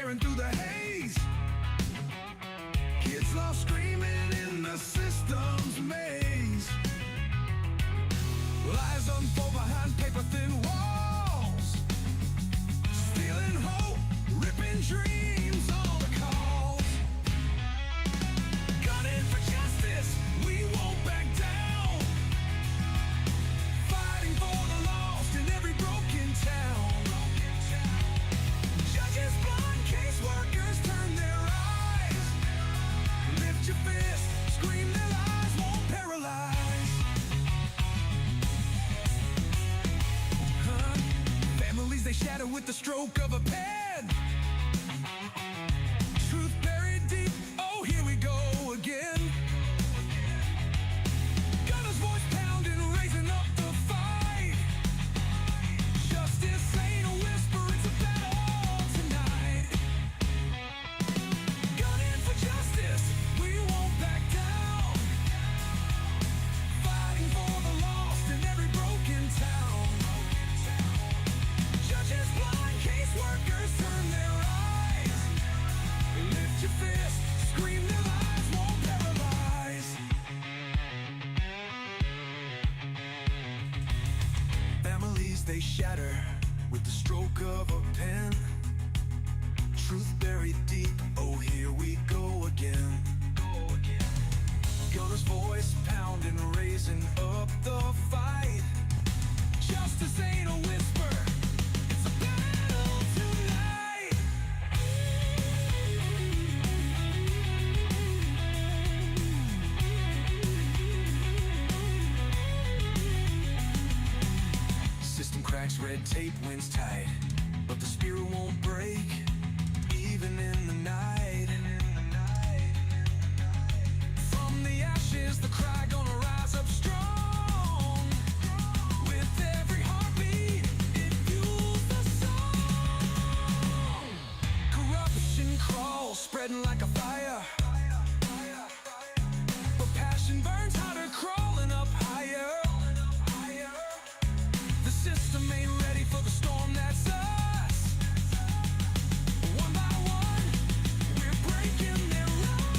staring through the haze. Kids lost screaming in the system's maze. Lies unfold behind paper-thin walls. Stealing hope, ripping dreams, all the calls. Gunning for justice, we won't back down. Fighting for the lost in every broken town. Judges blind, caseworkers turn their eyes. Lift your fist, scream, their lies won't paralyze. Families they shatter with the stroke of a pen. Truth buried deep, oh here we go again. Gunner's voice pounding, raising up the fight. Justice ain't a whisper, it's a battle tonight. Gunning for justice, we won't back down. Fighting for the lost in every broken town. Judges blind, caseworkers turn their eyes. Lift your fist, scream, their lies won't paralyze. Families they shatter with the stroke of a pen. Truth buried deep, oh here we go again. Gunner's voice pounding, raising up the fight. Justice ain't a whisper, it's a battle tonight. System cracks, red tape wins tight, but the spirit won't break, even in the night. From the ashes, the cry gonna rise up strong. With every heartbeat, it fuels the song. Corruption crawls, spreading like a fire. But passion burns hotter, crawling up higher. The system ain't ready for the storm that's us. One by one, we're breaking their rust.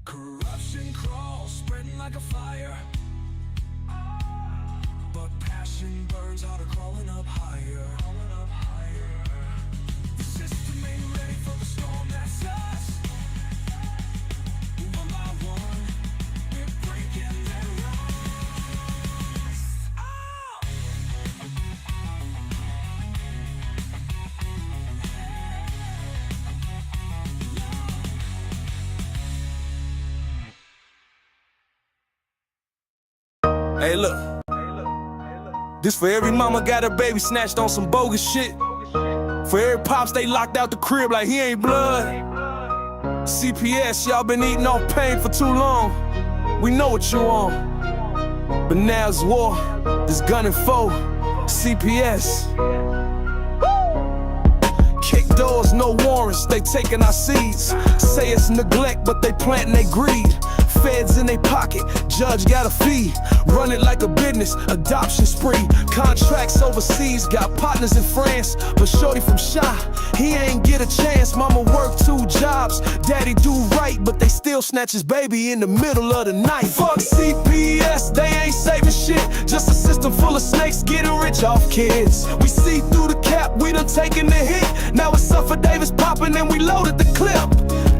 Corruption crawls, spreading like a fire. But passion burns hotter, crawling up higher. The system ain't ready for the storm that's us. One by one, we're breaking their rust. Hey look, this for every mama got her baby snatched on some bogus shit. For every pops they locked out the crib like he ain't blood. CPS, y'all been eating off pain for too long. We know what you on, but now it's war, this gunning foe, CPS. Kick doors, no warrants, they taking our seeds. Say it's neglect, but they planting they greed. Feds in they pocket, judge got a fee. Run it like a business, adoption spree. Contracts overseas, got partners in France. But shorty from Shy, he ain't get a chance. Mama work 2 jobs, daddy do right, but they still snatch his baby in the middle of the night. Fuck CPS, they ain't saving shit. Just a system full of snakes getting rich off kids. We see through the cap, we done taken the hit. Now it's Suffer Davis popping and we loaded the clip.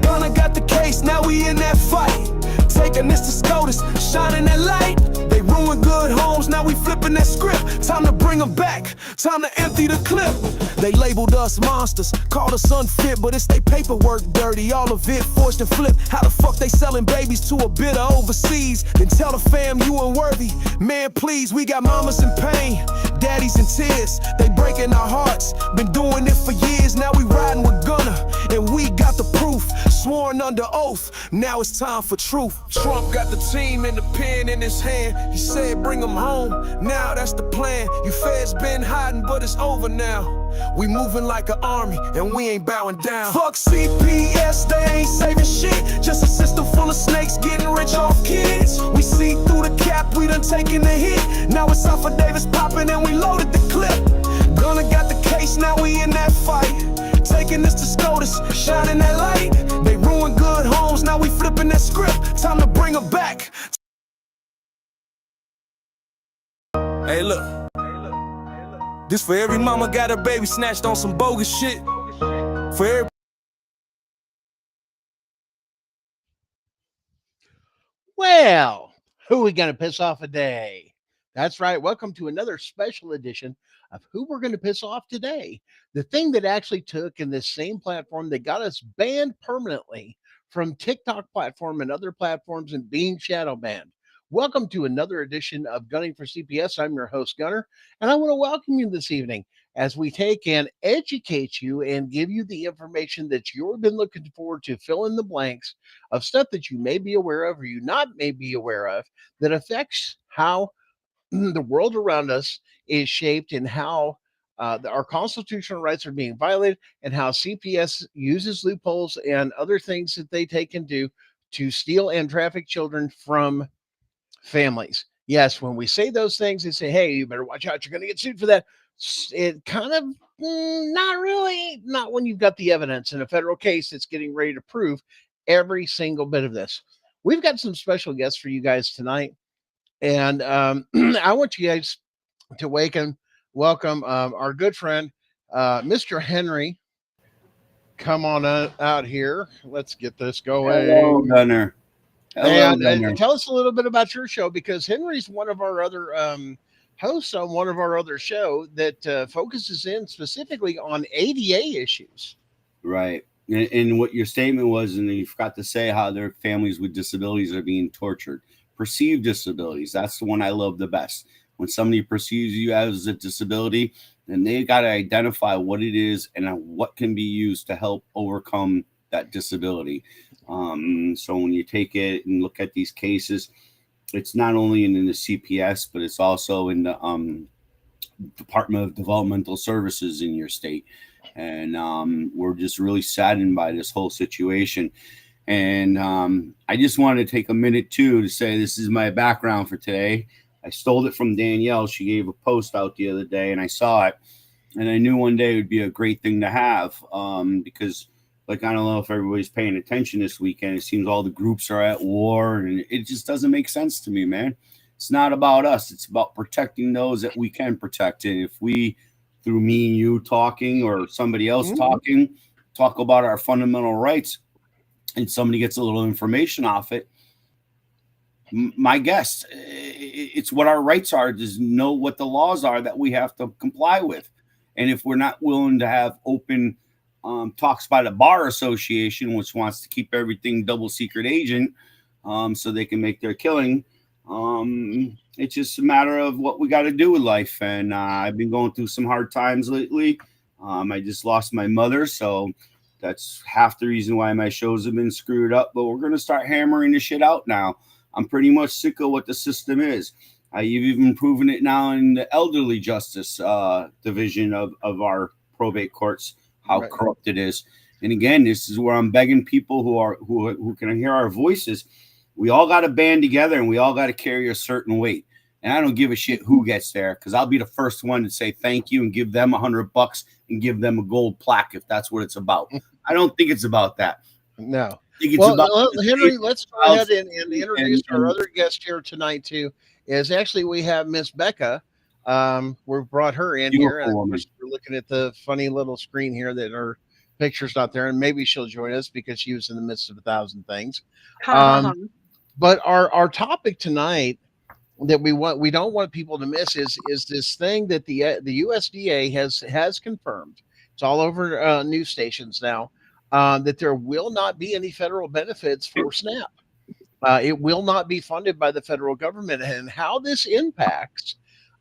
Gunna got the case, now we in that fight. Taking this to SCOTUS, shining that light. They ruined good homes, now we flipping that script. Time to bring them back, time to empty the clip. They labeled us monsters, called us unfit, but it's they paperwork dirty, all of it forged and flipped. How the fuck they selling babies to a bidder overseas? Then tell the fam you unworthy. Man, please, we got mamas in pain, daddies in tears. They breaking our hearts, been doing it for years. Now we riding with Gunner, and we got the Sworn under oath, now it's time for truth. Trump got the team and the pen in his hand. He said bring them home, now that's the plan. You feds been hiding, but it's over now. We moving like an army, and we ain't bowing down. Fuck CPS, they ain't saving shit. Just a system full of snakes getting rich off kids. We see through the cap, we done taken the hit. Now it's off of Davis popping, and we loaded the clip. Gunna got the case, now we in that fight. Taking this to SCOTUS, shining that light. They ruined good homes, now we flipping that script. Time to bring her back. Hey look, this for every mama got her baby snatched on some bogus shit. For every Well, who are we going to piss off today? That's right. Welcome to another special edition of Who We're Going to Piss Off Today. The thing that actually took in this same platform that got us banned permanently from TikTok platform and other platforms and being shadow banned. Welcome to another edition of Gunning for CPS. I'm your host, Gunner, and I want to welcome you this evening as we take and educate you and give you the information that you've been looking forward to, fill in the blanks of stuff that you may be aware of or you not may be aware of that affects how the world around us is shaped and how our constitutional rights are being violated and how CPS uses loopholes and other things that they take and do to steal and traffic children from families. Yes, when we say those things, they say, hey, you better watch out. You're going to get sued for that. It kind of not really, not when you've got the evidence in a federal case that's getting ready to prove every single bit of this. We've got some special guests for you guys tonight. And I want you guys to welcome our good friend, Mr. Henry. Come on out here. Let's get this going. Hello, Gunner. Hello, And Gunner. tell us a little bit about your show, because Henry's one of our other hosts on one of our other show that focuses in specifically on ADA issues. Right. And what your statement was, and you forgot to say how their families with disabilities are being tortured. Perceived disabilities. That's the one I love the best. When somebody perceives you as a disability, then they got to identify what it is and what can be used to help overcome that disability. So when you take it and look at these cases, it's not only in the CPS, but it's also in the Department of Developmental Services in your state. And we're just really saddened by this whole situation. And I just wanted to take a minute, too, to say this is my background for today. I stole it from Danielle. She gave a post out the other day, and I saw it. And I knew one day it would be a great thing to have because, like, I don't know if everybody's paying attention this weekend. It seems all the groups are at war, and it just doesn't make sense to me, man. It's not about us. It's about protecting those that we can protect. And if we, through me and you talking or somebody else talking, talk about our fundamental rights, and somebody gets a little information off it, my guess, it's what our rights are, is know what the laws are that we have to comply with. And if we're not willing to have open talks by the Bar Association, which wants to keep everything double secret agent so they can make their killing, it's just a matter of what we got to do with life. And I've been going through some hard times lately. I just lost my mother, so that's half the reason why my shows have been screwed up. But we're going to start hammering this shit out now. I'm pretty much sick of what the system is. You've even proven it now in the elderly justice division of our probate courts, how corrupt it is. And again, this is where I'm begging people who can hear our voices. We all got to band together, and we all got to carry a certain weight. And I don't give a shit who gets there, because I'll be the first one to say thank you and give them $100 and give them a gold plaque if that's what it's about. I don't think it's about that. No. Well, Henry, let's go ahead and introduce our other guest here tonight, too. Is actually we have Miss Becca. We brought her in here, and we're looking at the funny little screen here that her picture's not there, and maybe she'll join us because she was in the midst of 1,000 things. But our topic tonight that we don't want people to miss is this thing that the USDA has confirmed. It's all over news stations now. That there will not be any federal benefits for SNAP. It will not be funded by the federal government, and how this impacts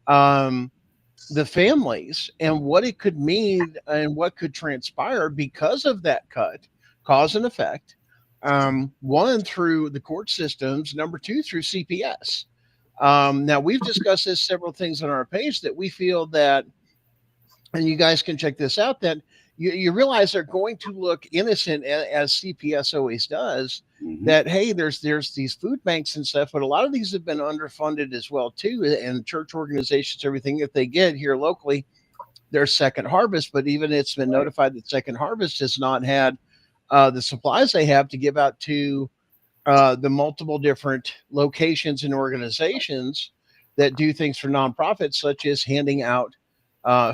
the families and what it could mean and what could transpire because of that cut, cause and effect. One through the court systems, number two through CPS. Now we've discussed this several things on our page that we feel that, and you guys can check this out, that you realize they're going to look innocent as CPS always does. Mhm. That hey, there's these food banks and stuff, but a lot of these have been underfunded as well too, and church organizations, everything that they get here locally, there's Second Harvest, but even it's been Right. notified that Second Harvest has not had the supplies they have to give out to the multiple different locations and organizations that do things for nonprofits, such as handing out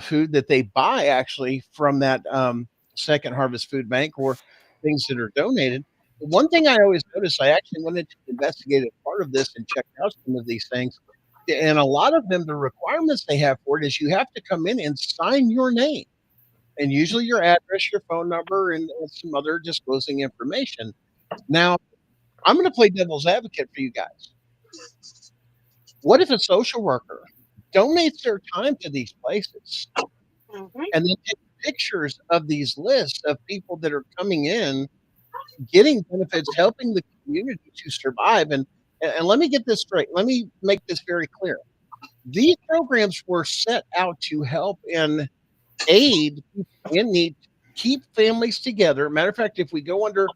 food that they buy actually from that Second Harvest Food Bank or things that are donated. One thing I always notice, I actually went into the investigative part of this and checked out some of these things. And a lot of them, the requirements they have for it is you have to come in and sign your name and usually your address, your phone number, and some other disclosing information. Now, I'm going to play devil's advocate for you guys. What if a social worker donates their time to these places Mhm. and then takes pictures of these lists of people that are coming in, getting benefits, helping the community to survive? And let me get this straight. Let me make this very clear. These programs were set out to help and aid people in need, keep families together. Matter of fact, if we go under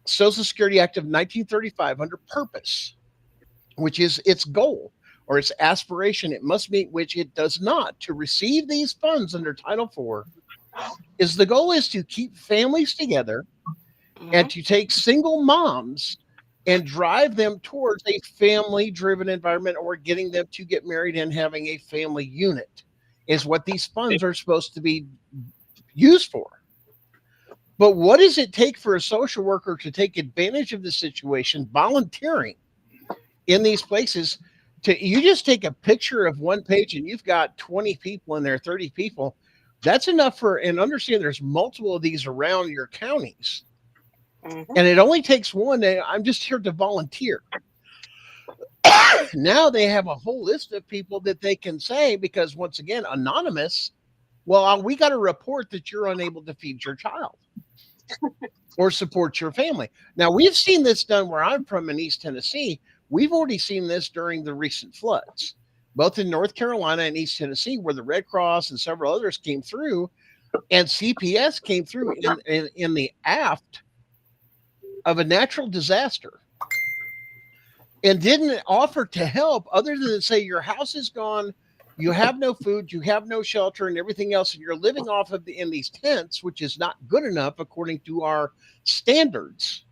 Social Security Act of 1935 under purpose, which is its goal or its aspiration, it must meet, which it does not, to receive these funds under Title IV, is the goal is to keep families together and Mhm. to take single moms and drive them towards a family driven environment or getting them to get married and having a family unit is what these funds are supposed to be used for. But what does it take for a social worker to take advantage of the situation, volunteering in these places? To you just take a picture of one page and you've got 20 people in there, 30 people. That's enough for, and understand there's multiple of these around your counties. Mhm. And it only takes one. I'm just here to volunteer. Now they have a whole list of people that they can say, because once again, anonymous. Well, we got a report that you're unable to feed your child or support your family. Now, we've seen this done where I'm from in East Tennessee. We've already seen this during the recent floods, both in North Carolina and East Tennessee, where the Red Cross and several others came through, and CPS came through in the aft of a natural disaster and didn't offer to help other than say your house is gone, you have no food, you have no shelter, and everything else, and you're living off of in these tents, which is not good enough according to our standards.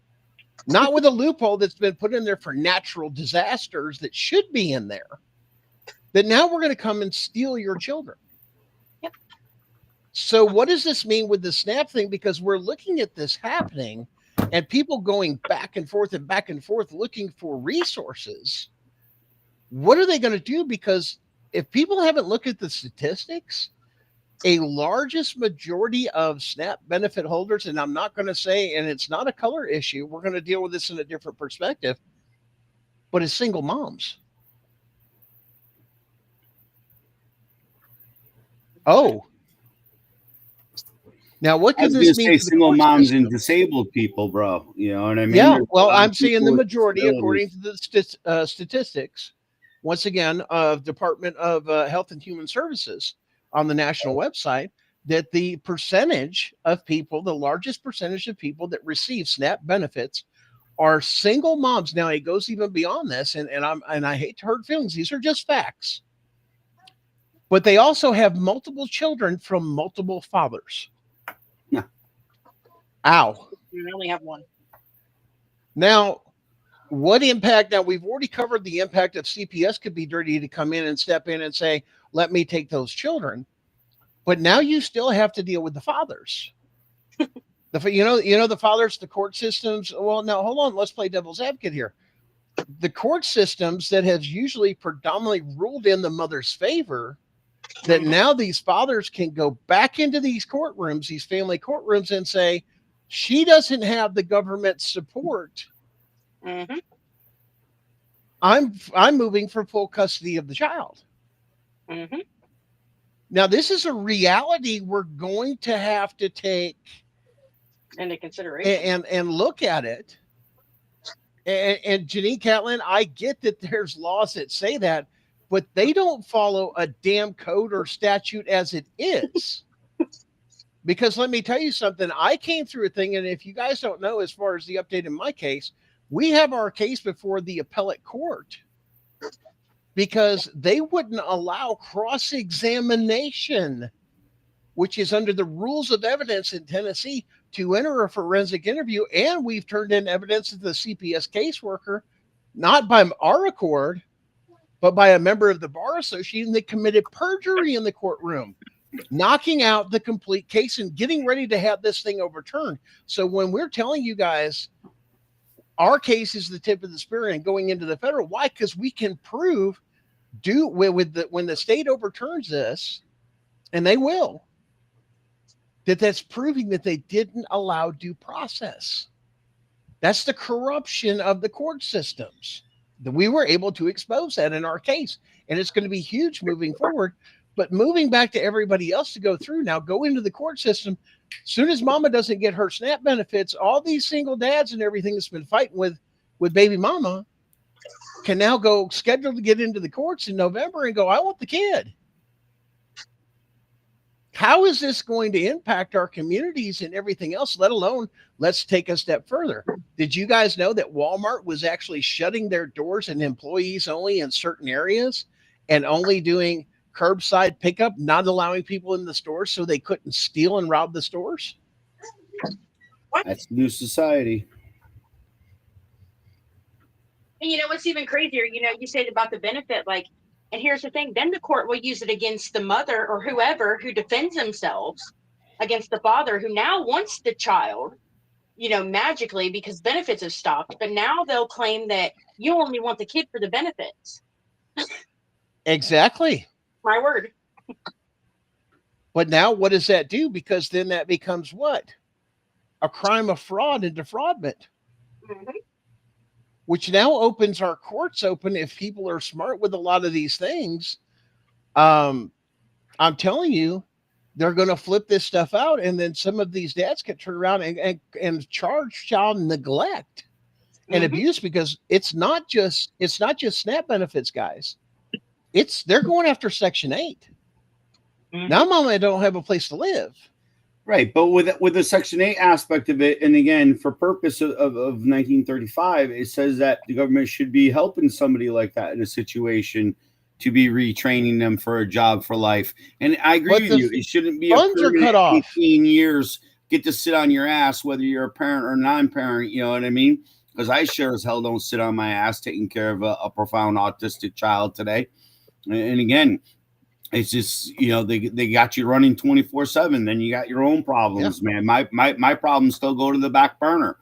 Not with a loophole that's been put in there for natural disasters that should be in there. That now we're going to come and steal your children. Yep. So what does this mean with the SNAP thing? Because we're looking at this happening and people going back and forth looking for resources. What are they going to do? Because if people haven't looked at the statistics, a largest majority of SNAP benefit holders, and I'm not going to say, and it's not a color issue, we're going to deal with this in a different perspective, but it's single moms. Oh, now what I could was gonna this mean say for the single court moms and system? disabled people, bro. You know what I mean? Yeah, There's a well, lot of I'm saying people the with majority, according disabilities. to the statistics, once again, of Department of Health and Human Services on the national website, that the percentage of people, the largest percentage of people that receive SNAP benefits are single moms. Now it goes even beyond this, and I hate to hurt feelings. These are just facts, but they also have multiple children from multiple fathers. Yeah. Ow. We only have one. Now, what impact? Now we've already covered the impact of CPS could be dirty to come in and step in and say, "Let me take those children," but now you still have to deal with the fathers. The fathers, the court systems. Well, now hold on. Let's play devil's advocate here. The court systems that have usually predominantly ruled in the mother's favor, that Mhm. now these fathers can go back into these courtrooms, these family courtrooms, and say, she doesn't have the government support. Mhm. I'm moving for full custody of the child. Mhm. Now, this is a reality we're going to have to take into consideration. and look at it. And Janine Catlin, I get that there's laws that say that, but they don't follow a damn code or statute as it is. Because let me tell you something, I came through a thing, and if you guys don't know, as far as the update in my case, we have our case before the appellate court because they wouldn't allow cross-examination, which is under the rules of evidence in Tennessee, to enter a forensic interview. And we've turned in evidence to the CPS caseworker, not by our accord, but by a member of the Bar Association that committed perjury in the courtroom, knocking out the complete case and getting ready to have this thing overturned. So when we're telling you guys our case is the tip of the spear and going into the federal, why? Because we can prove when the state overturns this, and they will, that's proving that they didn't allow due process. That's the corruption of the court systems. That we were able to expose that in our case, and it's going to be huge moving forward. But moving back to everybody else to go through now, go into the court system. As soon as mama doesn't get her SNAP benefits, all these single dads and everything that's been fighting with baby mama can now go schedule to get into the courts in November and go, I want the kid. How is this going to impact our communities and everything else, let alone, let's take a step further. Did you guys know that Walmart was actually shutting their doors and employees only in certain areas and only doing curbside pickup, not allowing people in the stores so they couldn't steal and rob the stores? That's new society. And you know what's even crazier? You know, you said about the benefit, like, and here's the thing, then the court will use it against the mother or whoever who defends themselves against the father who now wants the child, you know, magically because benefits have stopped. But now they'll claim that you only want the kid for the benefits. Exactly. My word. But now what does that do? Because then that becomes what? A crime of fraud and defraudment. Mm-hmm. Which now opens our courts open if people are smart with a lot of these things. I'm telling you, they're going to flip this stuff out, and then some of these dads can turn around and charge child neglect and abuse, because it's not just SNAP benefits, guys. They're going after Section 8. Now mama don't have a place to live. Right, but with the Section 8 aspect of it, and again, for purpose of 1935, it says that the government should be helping somebody like that in a situation to be retraining them for a job for life. And I agree with you. It shouldn't be a cut off. 18 years, get to sit on your ass, whether you're a parent or non-parent, you know what I mean? Because I sure as hell don't sit on my ass taking care of a profound autistic child today. And again, it's just, you know, they got you running 24/7. Then you got your own problems, man. My problems still go to the back burner.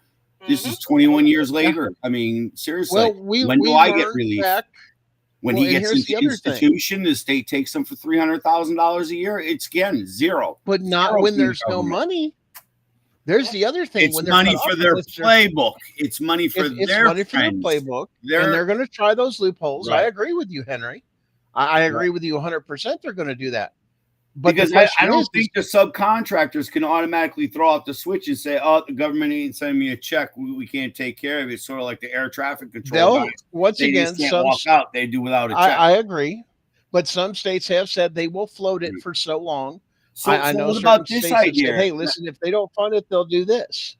This is 21 years later. I mean, seriously, when do I get relief? When he gets into the institution, the state takes him for $300,000 a year. It's again zero. But not when there's no money. There's the other thing. It's money for their playbook. It's money for their playbook. And they're going to try those loopholes. Right. I agree with you, Henry. I agree with you 100%. They're going to do that. But because I don't think the subcontractors can automatically throw out the switch and say, oh, the government ain't sending me a check. We can't take care of it. It's sort of like the air traffic control guys. Once they again, just can't walk out. They do without a check. I agree. But some states have said they will float it for so long. I know what about this idea? Said, hey, listen, if they don't fund it, they'll do this.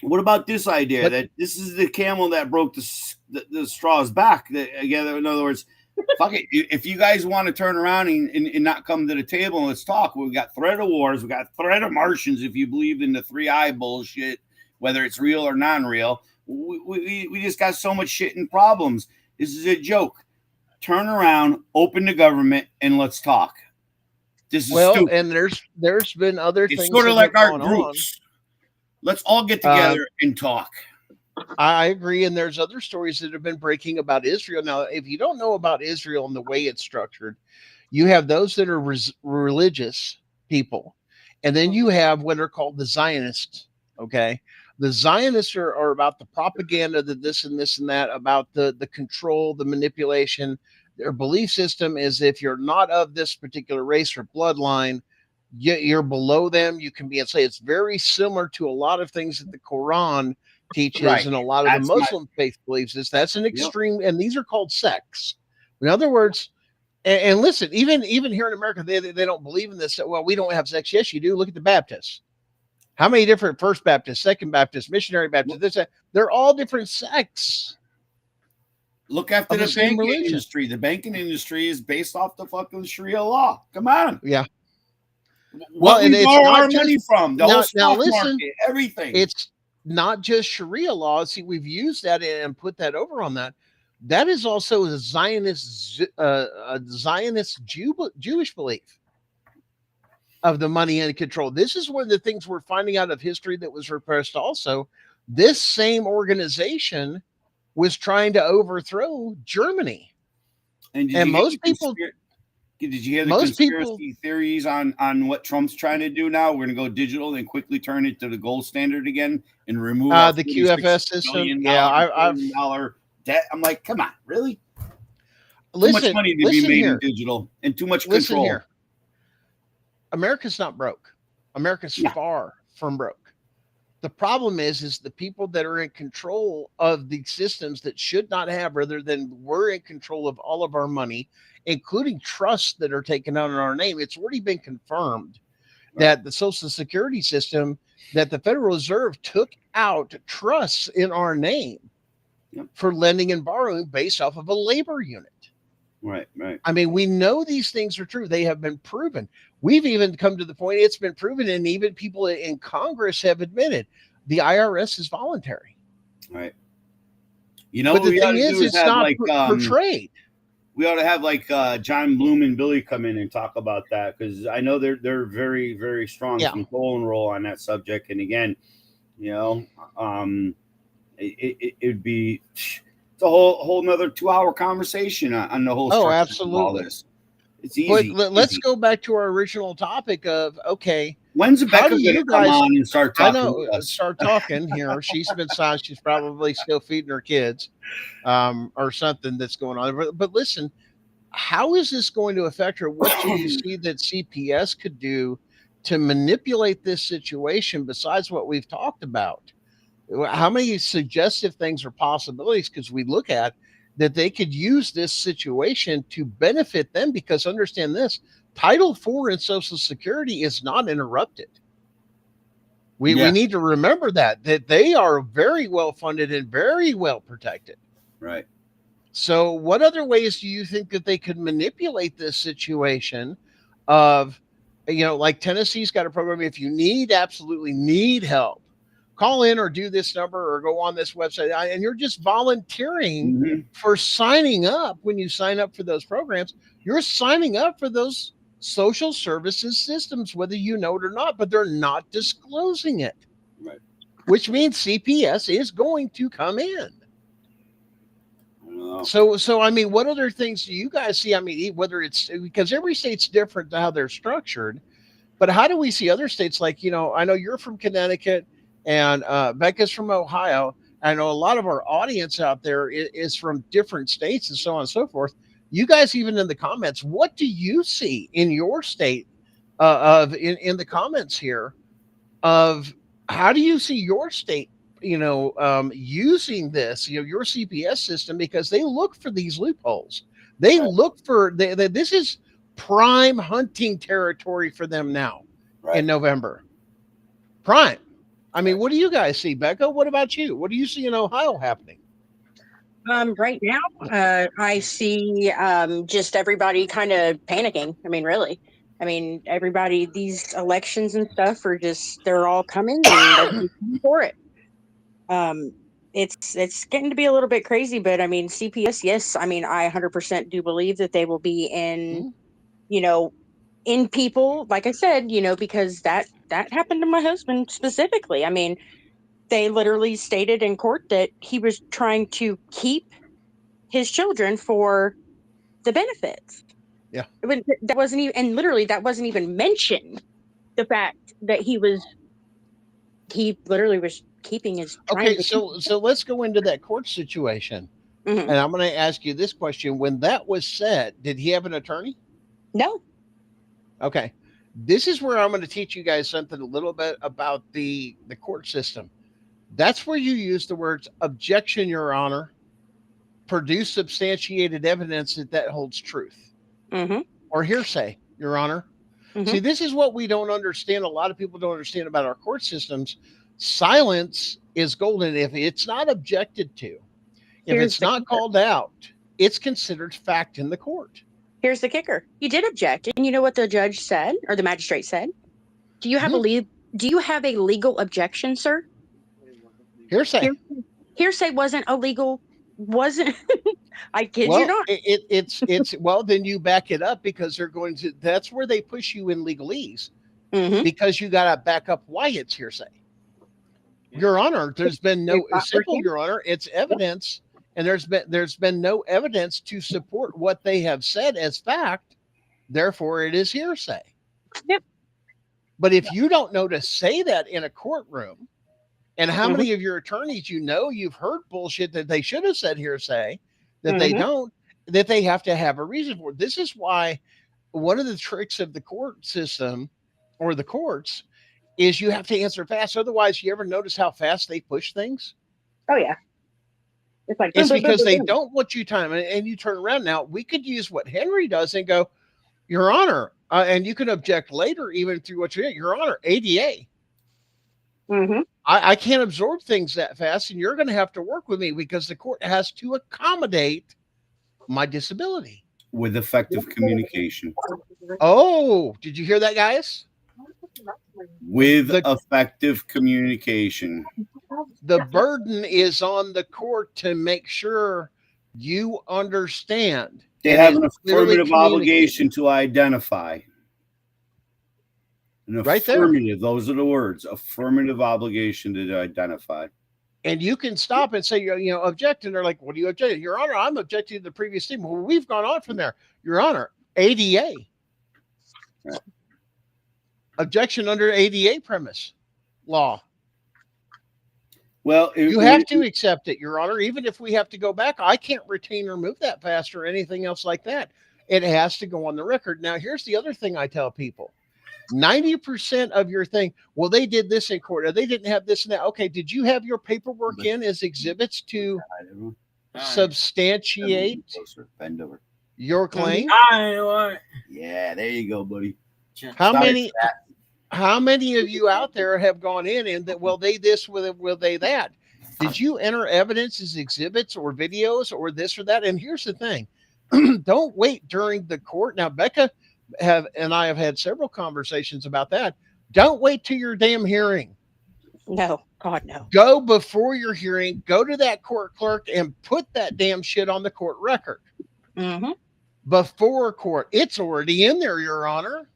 What about this idea that this is the camel that broke the straw's back? Again, in other words, fuck it. If you guys want to turn around and not come to the table and let's talk, we got threat of wars, we got threat of Martians. If you believe in the 3-eye bullshit, whether it's real or non-real, we just got so much shit and problems. This is a joke. Turn around, open the government, and let's talk. This is stupid. And there's been other things. It's sort of like our groups. Let's all get together and talk. I agree. And there's other stories that have been breaking about Israel. Now, if you don't know about Israel and the way it's structured, you have those that are religious people. And then you have what are called the Zionists. Okay. The Zionists are about the propaganda, the this and that, about the control, the manipulation. Their belief system is if you're not of this particular race or bloodline, you're below them. You can be and say it's very similar to a lot of things that the Quran teaches Right. and a lot of the That's my Muslim faith believes is that's an yep. extreme, and these are called sects. In other words, and listen, even here in America, they don't believe in this. Well, we don't have sex. Yes, you do. Look at the Baptists. How many different First Baptist, Second Baptist, Missionary Baptist? They're all different sects. Look after Of the the same banking religion. industry. The banking industry is based off the fucking Sharia law. Come on. Yeah. What and we it's borrow not our just money from, the now. whole Now stock listen, market, everything. it's not just Sharia law. See, we've used that and put that over on that. That is also a Zionist Jewish belief of the money and control. This is one of the things we're finding out of history that was repressed. Also, this same organization was trying to overthrow Germany, and and most people, did you hear the most conspiracy people, theories on what Trump's trying to do now? We're going to go digital and quickly turn it to the gold standard again and remove our the $46 QFS system. billion Yeah, I've debt. I'm like, come on, really? Too much listen. money to be Listen made here. in digital and too much Listen control. here. America's not broke. America's No. far from broke. The problem is the people that are in control of the systems that should not have, rather than we're in control of all of our money, including trusts that are taken out in our name. It's already been confirmed that the Social Security system, that the Federal Reserve took out trusts in our name for lending and borrowing based off of a labor unit. Right. I mean, we know these things are true. They have been proven. We've even come to the point it's been proven, and even people in Congress have admitted the IRS is voluntary. Right. You know, but what the thing is, it's have not portrayed. We ought to have like John Bloom and Billy come in and talk about that, because I know they're very, very strong control and roll on that subject. And again, you know, it'd be it's a whole another 2-hour conversation on the whole. Oh, absolutely. Of all this. It's easy. But let's go back to our original topic of when's Becca going to come on and start talking? I know, start talking here. She's been silent. She's probably still feeding her kids, or something that's going on. But listen, how is this going to affect her? What do you see that CPS could do to manipulate this situation besides what we've talked about? How many suggestive things or possibilities because we look at that they could use this situation to benefit them? Because understand this, Title IV in Social Security is not interrupted. We need to remember that they are very well funded and very well protected. Right. So what other ways do you think that they could manipulate this situation of, like Tennessee's got a program. If you absolutely need help, call in or do this number or go on this website, and you're just volunteering for signing up. When you sign up for those programs, you're signing up for those social services systems, whether you know it or not, but they're not disclosing it. Right. Which means CPS is going to come in. So I mean, what other things do you guys see? I mean, whether it's because every state's different to how they're structured, but how do we see other states? Like, I know you're from Connecticut and Becca's from Ohio. I know a lot of our audience out there is from different states and so on and so forth. You guys, even in the comments, what do you see in your state in the comments here of how do you see your state, using this, your CPS system, because they look for these loopholes. They look for this is prime hunting territory for them now in November. Prime. I mean, what do you guys see, Becca? What about you? What do you see in Ohio happening? Right now, I see just everybody kind of panicking. I mean, really. I mean, everybody, these elections and stuff they're all coming and they're coming for it. It's getting to be a little bit crazy, but I mean, CPS, yes. I mean, I 100% do believe that they will be in, in people, like I said, because that happened to my husband specifically. I mean, they literally stated in court that he was trying to keep his children for the benefits. Yeah. That wasn't even, and literally that wasn't even mentioned, the fact that he literally was keeping his. Okay, so let's go into that court situation. And I'm going to ask you this question. When that was said, did he have an attorney? No. Okay. This is where I'm going to teach you guys something a little bit about the court system. That's where you use the words objection, Your Honor, produce substantiated evidence that holds truth, Mm-hmm. or hearsay, Your Honor. Mm-hmm. See, this is what we don't understand. A lot of people don't understand about our court systems. Silence is golden. If it's not objected to, if Here's it's the not kicker. called out, it's considered fact in the court. Here's the kicker. You did object, and you know what the judge said, or the magistrate said? Do you have Do you have a legal objection, sir? Hearsay. Hearsay wasn't illegal. Wasn't. I kid Well, you not. it's well, then you back it up because they're going to. That's where they push you in legalese, Mm-hmm. because you got to back up why it's hearsay. Your Honor, there's been no simple. Your Honor, it's evidence, and there's been no evidence to support what they have said as fact. Therefore, it is hearsay. Yep. But if you don't know to say that in a courtroom, and how Mhm. many of your attorneys you've heard bullshit that they should have said hearsay, that they Mhm. don't, that they have to have a reason for. This is why one of the tricks of the court system or the courts is you have to answer fast. Otherwise, you ever notice how fast they push things? Oh yeah. It's like It's boom, boom, because boom, they boom, don't want you time. And you turn around now. We could use what Henry does and go, Your Honor, and you can object later, even through what you're doing. Your Honor, ADA. boom. Mhm. I can't absorb things that fast, and you're going to have to work with me because the court has to accommodate my disability. With effective communication. Oh, did you hear that, guys? With effective communication. The burden is on the court to make sure you understand. They and have it's an clearly affirmative obligation to identify. An Right there. affirmative, those are the words. Affirmative obligation to identify. And you can stop and say, object. And they're like, what do you object? Your Honor, I'm objecting to the previous statement. Well, we've gone on from there. Your Honor, ADA. Right. Objection under ADA premise law. Well, You have to accept it, Your Honor. Even if we have to go back, I can't retain or move that fast or anything else like that. It has to go on the record. Now, here's the other thing I tell people. 90% of your thing, well, they did this in court, or they didn't have this and that. Okay, did you have your paperwork in as exhibits to substantiate Bend over. your claim? Yeah, there you go, buddy. How many of you out there have gone in and that, well, they this, will they that? Did you enter evidence as exhibits or videos or this or that? And here's the thing. Don't wait during the court. Now, Becca and I have had several conversations about that. Don't wait till your damn hearing. No, God, no. Go before your hearing, go to that court clerk and put that damn shit on the court record. Mm-hmm. Before court. It's already in there, Your Honor.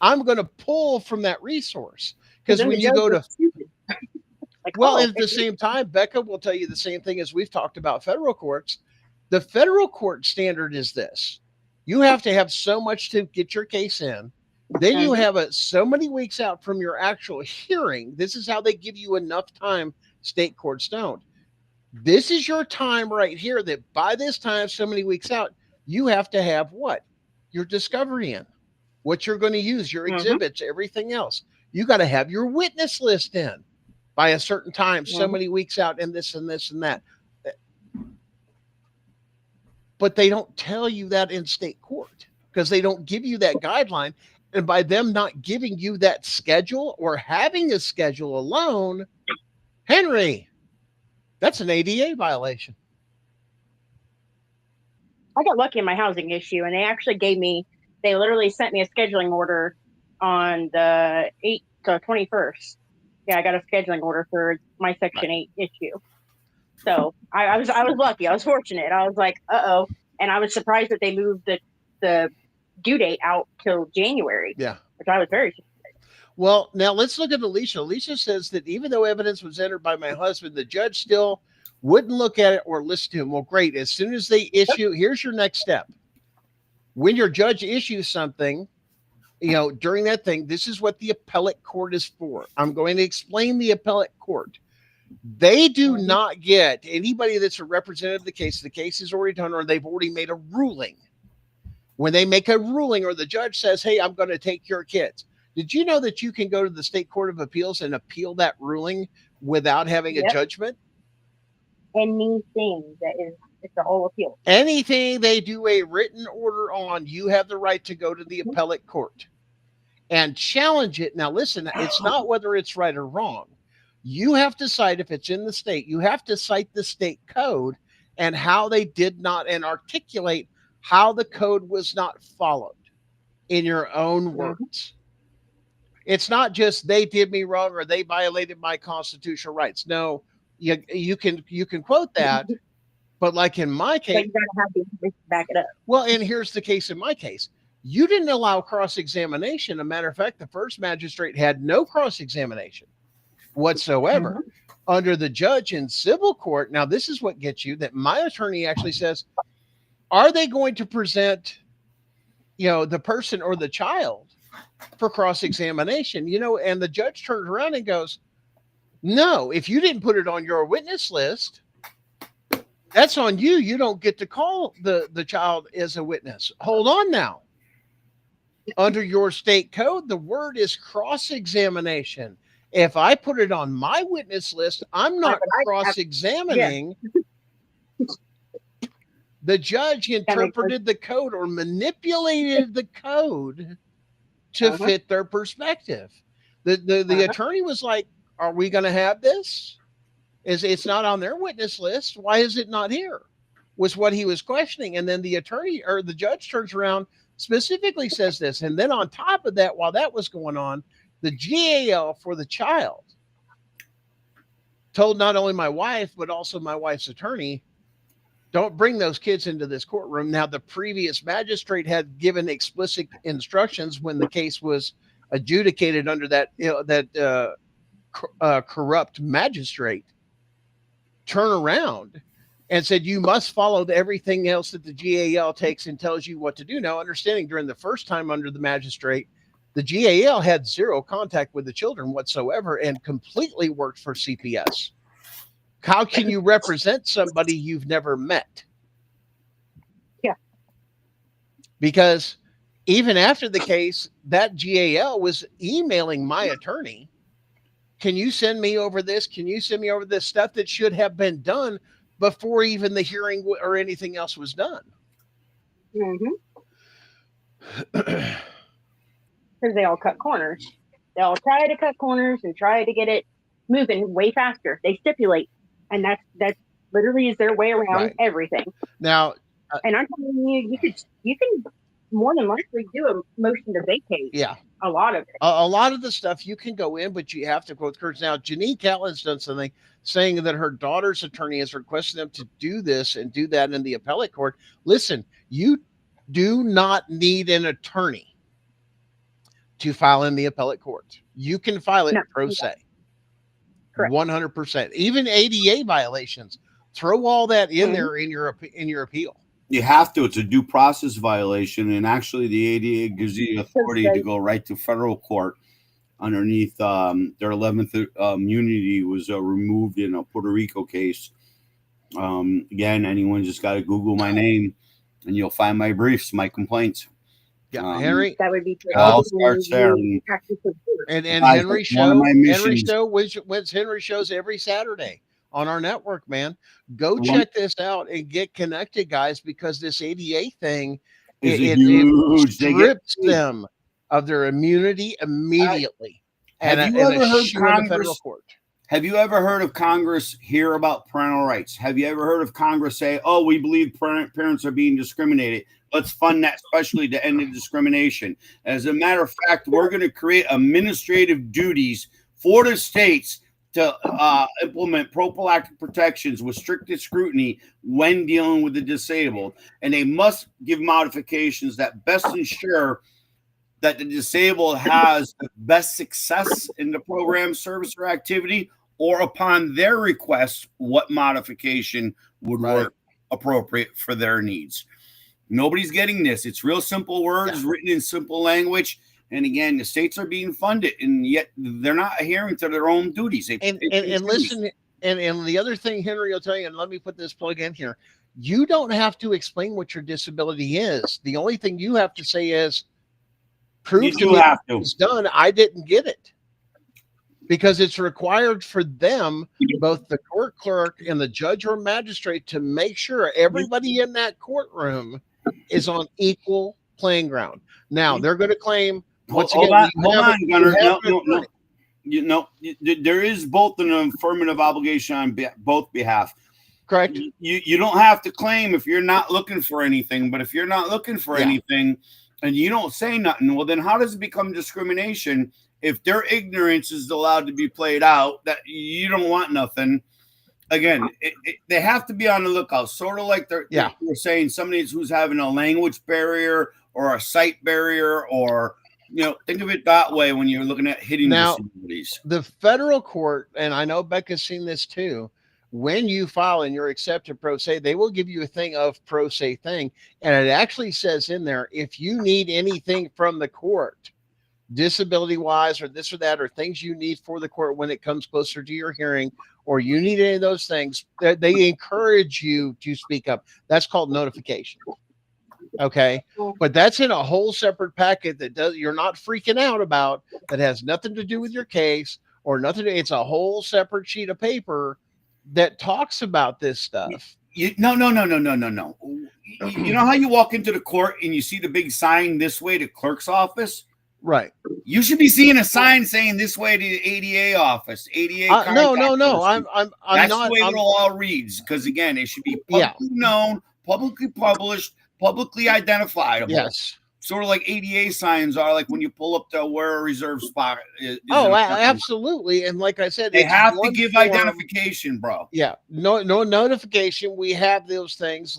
I'm going to pull from that resource. Because when you go to, like, well, at the same time, Becca will tell you the same thing as we've talked about federal courts. The federal court standard is this. You have to have so much to get your case in. Then you have so many weeks out from your actual hearing. This is how they give you enough time. State courts don't. This is your time right here that by this time, so many weeks out, you have to have what? Your discovery in. What you're going to use, your exhibits, everything else. You got to have your witness list in by a certain time, so many weeks out, and this and this and that. But they don't tell you that in state court because they don't give you that guideline. And by them not giving you that schedule or having a schedule alone, Henry, that's an ADA violation. I got lucky in my housing issue, and they actually they literally sent me a scheduling order on the 21st. Yeah, I got a scheduling order for my Section 8 issue. So I was lucky. I was fortunate. I was like, uh-oh. And I was surprised that they moved the due date out till January. Yeah. Which I was very surprised. Well, now let's look at Alicia. Alicia says that even though evidence was entered by my husband, the judge still wouldn't look at it or listen to him. Well, great. As soon as they issue, here's your next step. When your judge issues something, during that thing, this is what the appellate court is for. I'm going to explain the appellate court. They do not get anybody that's a representative of the case. The case is already done or they've already made a ruling. when they make a ruling or the judge says, hey, I'm going to take your kids. Did you know that you can go to the state court of appeals and appeal that ruling without having a Yep. judgment? Anything that is, it's a whole appeal. Anything they do a written order on, you have the right to go to the appellate court and challenge it. Now, listen, it's not whether it's right or wrong. You have to cite, if it's in the state, you have to cite the state code and how they did not, and articulate how the code was not followed in your own words. It's not just they did me wrong or they violated my constitutional rights. No, you can quote that, but like in my But case, you gotta have the information to back it up. well, and here's the case in my case. You didn't allow cross-examination. A matter of fact, the first magistrate had no cross-examination whatsoever. Under the judge in civil court, now this is what gets you, that my attorney actually says, are they going to present, the person or the child for cross-examination? And the judge turned around and goes, no, if you didn't put it on your witness list, that's on you. You don't get to call the child as a witness. Hold on now. Under your state code, the word is cross-examination. If I put it on my witness list, I'm not cross-examining. The judge interpreted the code or manipulated the code to fit their perspective. The attorney was like, are we going to have this? It's not on their witness list. Why is it not here? Was what he was questioning. And then the attorney or the judge turns around, specifically says this. And then on top of that, while that was going on, the GAL for the child told not only my wife, but also my wife's attorney, don't bring those kids into this courtroom. Now, the previous magistrate had given explicit instructions when the case was adjudicated under that corrupt magistrate, turn around and said, you must follow everything else that the GAL takes and tells you what to do. Now, understanding during the first time under the magistrate, the GAL had zero contact with the children whatsoever and completely worked for CPS. How can you represent somebody you've never met? Yeah. Because even after the case, that GAL was emailing my attorney. Can you send me over this? Can you send me over this stuff that should have been done before even the hearing or anything else was done? Because they all cut corners. They all try to cut corners and try to get it moving way faster. They stipulate, and that's literally is their way around everything. Now, and I'm telling you, you can more than likely do a motion to vacate. Yeah. A lot of it. A lot of the stuff you can go in, but you have to go with courts. Now, Janique Callan's done something saying that her daughter's attorney has requested them to do this and do that in the appellate court. Listen, you do not need an attorney to file in the appellate court. You can file it pro se. Correct. 100%. Even ADA violations, throw all that in there in your appeal. You have to. It's a due process violation, and actually the ADA gives you the authority to go right to federal court underneath their 11th immunity was removed in a Puerto Rico case. Again, anyone just got to Google my name, and you'll find my briefs, my complaints. Yeah, Henry. That would be great. All starts there. And Henry shows every Saturday on our network, man. Go check this out and get connected, guys, because this ADA thing it strips them of their immunity immediately. Have you ever heard of Congress hear about parental rights? Have you ever heard of Congress say, oh, we believe parents are being discriminated. Let's fund that specially to end the discrimination. As a matter of fact, we're going to create administrative duties for the states to implement prophylactic protections with strictest scrutiny when dealing with the disabled. And they must give modifications that best ensure that the disabled has the best success in the program, service, or activity, or upon their request, what modification would work appropriate for their needs. Nobody's getting this. It's real simple words written in simple language. And again, the states are being funded, and yet they're not adhering to their own duties. And listen, and the other thing Henry will tell you, and let me put this plug in here. You don't have to explain what your disability is. The only thing you have to say is, prove You to do me have to. it's done. I didn't get it. Because it's required for them, both the court clerk and the judge or magistrate, to make sure everybody in that courtroom is on equal playing ground. Now, they're going to claim, once Hold again, on, Gunner. No, an no, no. There is both an affirmative obligation on both behalf. correct? You don't have to claim if you're not looking for anything, but if you're not looking for anything and you don't say nothing, well, then how does it become discrimination if their ignorance is allowed to be played out, that you don't want nothing? Again, they have to be on the lookout, sort of like they're saying somebody who's having a language barrier or a sight barrier, or think of it that way when you're looking at hitting disabilities. The federal court, and I know Becca's seen this too, when you file and you're accepted pro se, they will give you a thing of pro se thing, and it actually says in there, if you need anything from the court, disability wise or this or that, or things you need for the court when it comes closer to your hearing, or you need any of those things, they encourage you to speak up. That's called notification. Okay. But that's in a whole separate packet that you're not freaking out about, that has nothing to do with your case or nothing. It's a whole separate sheet of paper that talks about this stuff. No. You know how you walk into the court and you see the big sign, this way to clerk's office? Right. You should be seeing a sign saying this way to the ADA office. ADA. No. I'm That's not. The way it all reads, because again, it should be publicly known, publicly published, publicly identifiable. Yes. Sort of like ADA signs are, like when you pull up to where a reserve spot is. Absolutely. And like I said, they have to give identification, bro. Yeah. No notification. We have those things.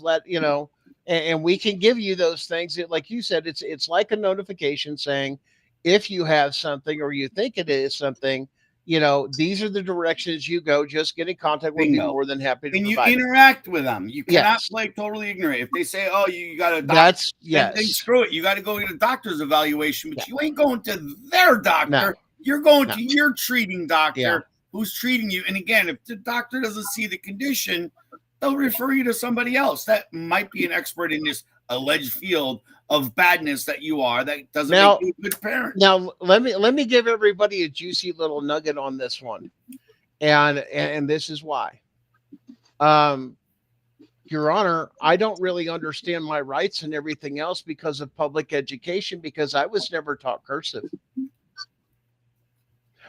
And we can give you those things. Like you said, it's like a notification saying, if you have something or you think it is something, these are the directions you go. Just get in contact with me. More than happy to provide. You interact with them. You cannot play totally ignorant. If they say, "Oh, you got a doctor," then screw it. You got to go get a doctor's evaluation, but you ain't going to their doctor. No. You're going to your treating doctor who's treating you. And again, if the doctor doesn't see the condition, they'll refer you to somebody else that might be an expert in this alleged field of badness that you are. That doesn't make you a good parent. Now, let me give everybody a juicy little nugget on this one, and this is why. Your Honor, I don't really understand my rights and everything else because of public education, because I was never taught cursive.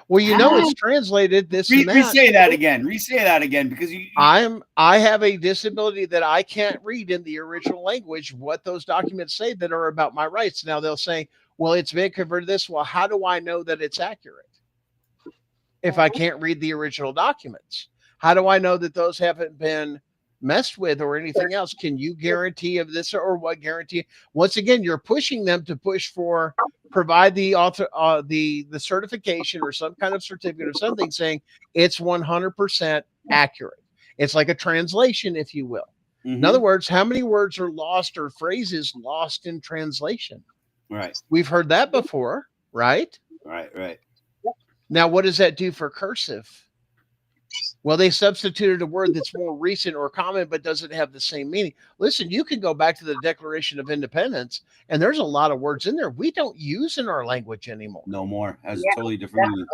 Well, it's translated this and that. Re-say that again, because I have a disability that I can't read in the original language what those documents say that are about my rights. Now they'll say, well, it's been converted this. Well, how do I know that it's accurate if I can't read the original documents? How do I know that those haven't been messed with or anything else? Can you guarantee of this, or what guarantee? Once again, you're pushing them to provide the certification or some kind of certificate or something saying it's 100% accurate. It's like a translation, if you will. Mm-hmm. In other words, how many words are lost or phrases lost in translation? Right. We've heard that before, right? Right. Now, what does that do for cursive? Well, they substituted a word that's more recent or common, but doesn't have the same meaning. Listen, you can go back to the Declaration of Independence, and there's a lot of words in there we don't use in our language anymore. No more. Has a totally different meaning.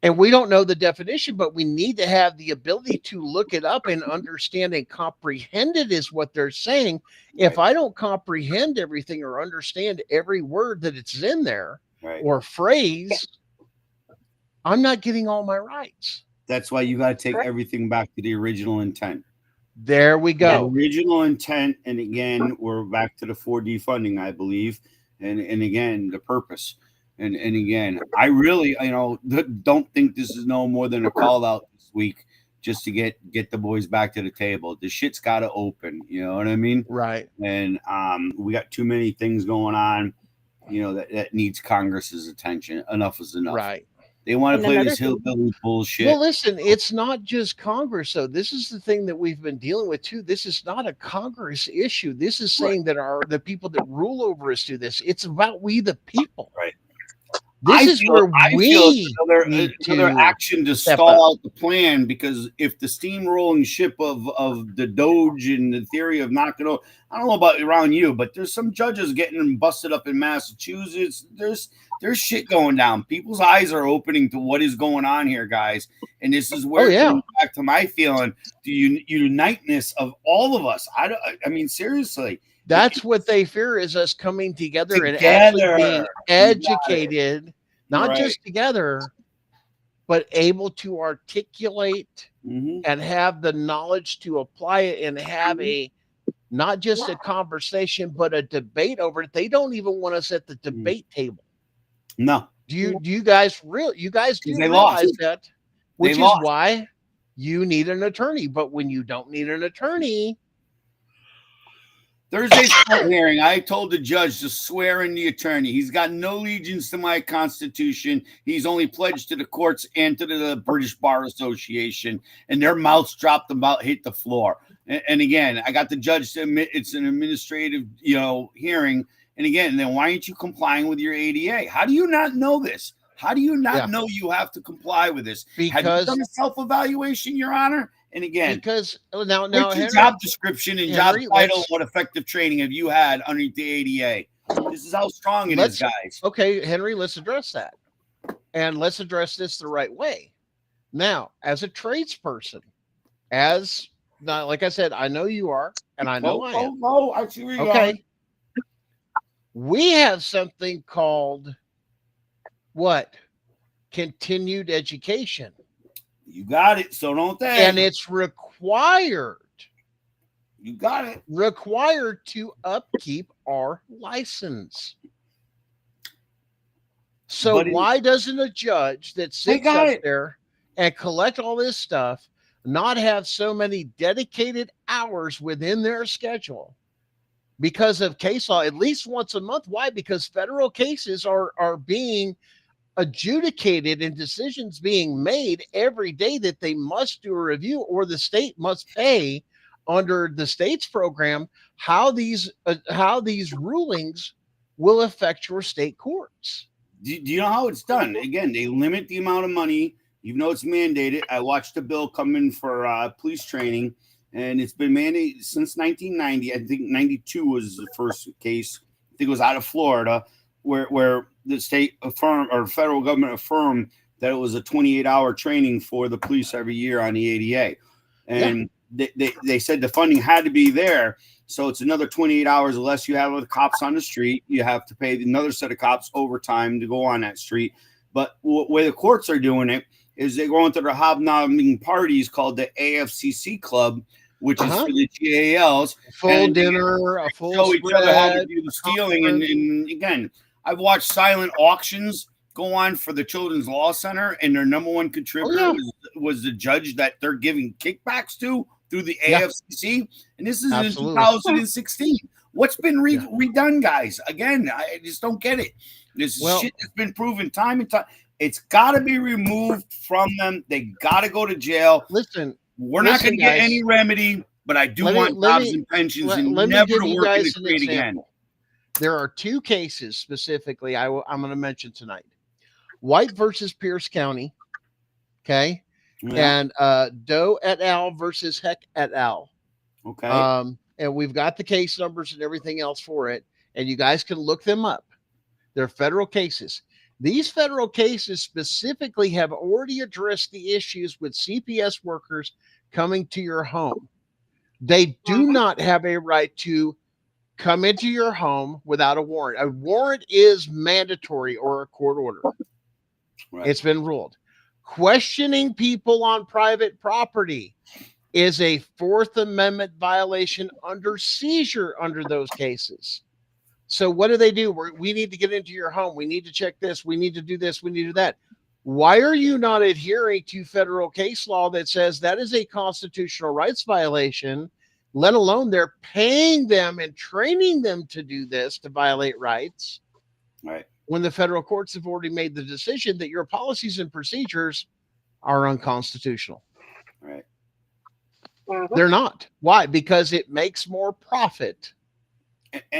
And we don't know the definition, but we need to have the ability to look it up and understand and comprehend it, is what they're saying. Right. If I don't comprehend everything or understand every word that it's in there or phrase, I'm not getting all my rights. That's why you got to take everything back to the original intent. There we go. The original intent. And again, we're back to the 4D funding, I believe. And again, the purpose. And again, I really, don't think this is no more than a call out this week just to get the boys back to the table. The shit's got to open. You know what I mean? Right. And we got too many things going on, that needs Congress's attention. Enough is enough. Right. They want to play this hillbilly bullshit. Well, listen, it's not just Congress, though. This is the thing that we've been dealing with, too. This is not a Congress issue. This is saying that the people that rule over us do this. It's about we, the people. Right. This is where we need another to action to step stall out the plan, because if the steamrolling ship of the Doge and the theory of not going to, I don't know about around you, but there's some judges getting busted up in Massachusetts. There's shit going down. People's eyes are opening to what is going on here, guys. And this is where it comes back to my feeling, the uniteness of all of us. I mean, seriously. That's what they fear, is us coming together and actually being educated, not just together, but able to articulate and have the knowledge to apply it and have a not just a conversation, but a debate over it. They don't even want us at the debate table. No. Do you guys do realize lost. that? Which is why you need an attorney. But when you don't need an attorney, Thursday's court hearing, I told the judge to swear in the attorney. He's got no allegiance to my constitution. He's only pledged to the courts and to the British Bar Association, and their mouths dropped about hit the floor. And again, I got the judge to admit it's an administrative, hearing. And again, then why aren't you complying with your ADA? How do you not know this? How do you not know you have to comply with this? Because have you done a self-evaluation, Your Honor? And again, because now what's your job description and job title, what effective training have you had underneath the ADA? This is how strong it is, guys. Okay, Henry, let's address that. And let's address this the right way. Now, as a tradesperson, like I said, I know you are, and I know I am. I see where you're going. We have something called what? Continued education. You got it. So don't think. And it's required. You got it. Required to upkeep our license. So why doesn't a judge that sits up there and collect all this stuff not have so many dedicated hours within their schedule because of case law at least once a month? Why? Because federal cases are being adjudicated and decisions being made every day that they must do a review, or the state must pay under the state's program how these rulings will affect your state courts. Do you know how it's done? Again, they limit the amount of money, even though it's mandated. I watched the bill come in for police training, and it's been mandated since 1990. I think 92 was the first case. I think it was out of Florida, where the state affirmed, or federal government affirmed, that it was a 28-hour training for the police every year on the ADA. And they said the funding had to be there. So it's another 28 hours unless you have other cops on the street. You have to pay another set of cops overtime to go on that street. But way the courts are doing it is they go into their hobnobbing parties called the AFCC Club, which is for the GALs. Full dinner, a full show spread, each other how to do the stealing. And again, I've watched silent auctions go on for the Children's Law Center, and their number one contributor was the judge that they're giving kickbacks to through the AFCC. And this is in 2016. What's been redone, guys? Again, I just don't get it. This shit has been proven time and time. It's got to be removed from them. They got to go to jail. Listen, we're not going to get any remedy, but I do want jobs and pensions and never to work in the street again. There are two cases specifically I'm going to mention tonight. White versus Pierce County, okay? Yeah. And Doe et al. Versus Heck et al. Okay. And we've got the case numbers and everything else for it, and you guys can look them up. They're federal cases. These federal cases specifically have already addressed the issues with CPS workers coming to your home. They do not have a right to come into your home without a warrant. A warrant is mandatory, or a court order. Right. It's been ruled. Questioning people on private property is a Fourth Amendment violation under seizure under those cases. So what do? We need to get into your home. We need to check this. We need to do this. We need to do that. Why are you not adhering to federal case law that says that is a constitutional rights violation, let alone they're paying them and training them to do this, to violate rights? Right. When the federal courts have already made the decision that your policies and procedures are unconstitutional. Right. They're not. Why? Because it makes more profit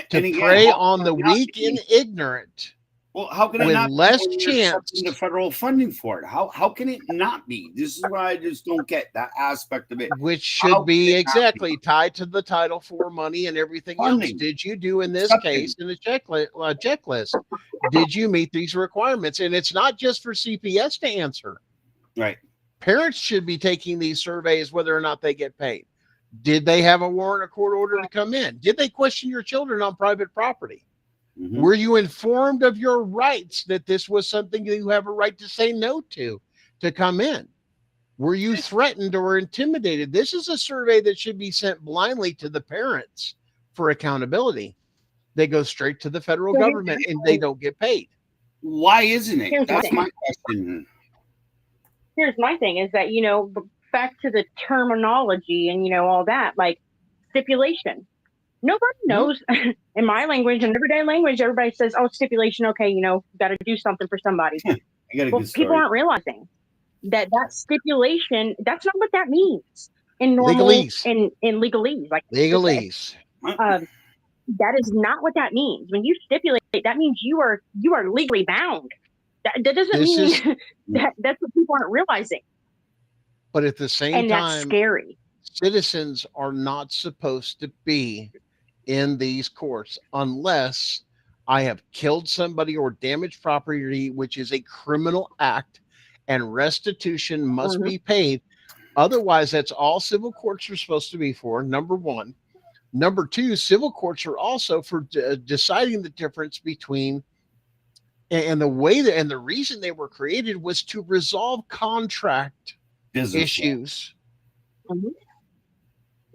to prey on the weak and ignorant Well, how can it with not less be when you're chance, accepting the federal funding for it? How can it not be? This is what I just don't get, that aspect of it. which How should can be it not be exactly tied to the Title IV money and everything else. funding? Did you do in this Accepting. case in the checklist? Did you meet these requirements? And it's not just for CPS to answer. Right. Parents should be taking these surveys whether or not they get paid. Did they have a warrant or court order to come in? Did they question your children on private property? Mhm. Were you informed of your rights, that this was something you have a right to say no to come in? Were you threatened or intimidated? This is a survey that should be sent blindly to the parents for accountability. They go straight to the federal government and they don't get paid. Why isn't it? Here's the That's thing. my question. Here's my thing is that, back to the terminology and, all that, like stipulation. Nobody knows in my language and everyday language, everybody says, oh, stipulation. Okay. Got to do something for somebody. I got a Well, good story. people aren't realizing that stipulation, that's not what that means in normal Legalese. in legalese. Like Legalese. that is not what that means. When you stipulate, that means you are legally bound. That doesn't mean that's what people aren't realizing. But at the same And time, that's scary. Citizens are not supposed to be in these courts unless I have killed somebody or damaged property, which is a criminal act, and restitution must be paid. Otherwise, that's all civil courts are supposed to be for, number one. Number two, civil courts are also for deciding the difference between, and the way that, and the reason they were created was to resolve contract Business issues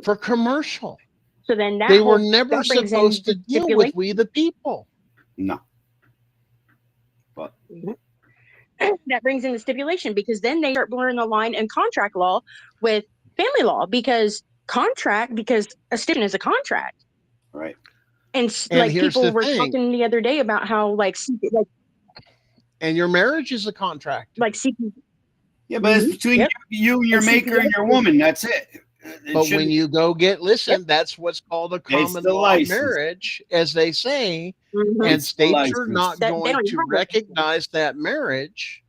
for commercial. So then they were never supposed to deal with we the people. No. But that brings in the stipulation, because then they start blurring the line in contract law with family law, because a stipulation is a contract. Right. And like people were talking the other day about how and your marriage is a contract. Like CPS. Yeah, but it's between you and your maker and your woman. That's it. But when you go that's what's called a common law marriage, as they say, and states are not going to recognize that marriage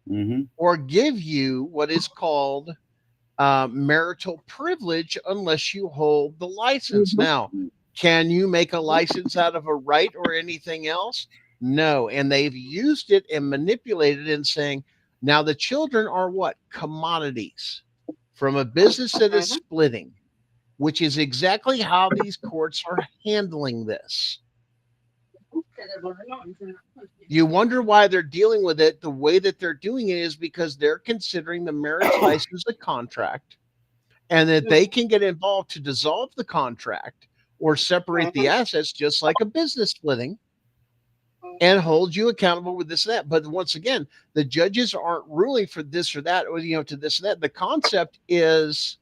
or give you what is called marital privilege unless you hold the license. Now, can you make a license out of a right or anything else? No. And they've used it and manipulated it in saying, now the children are what? Commodities from a business that is splitting, which is exactly how these courts are handling this. You wonder why they're dealing with it the way that they're doing it is because they're considering the marriage license a contract, and that they can get involved to dissolve the contract or separate the assets just like a business splitting and hold you accountable with this and that. But once again, the judges aren't ruling for this or that, or, to this and that. The concept is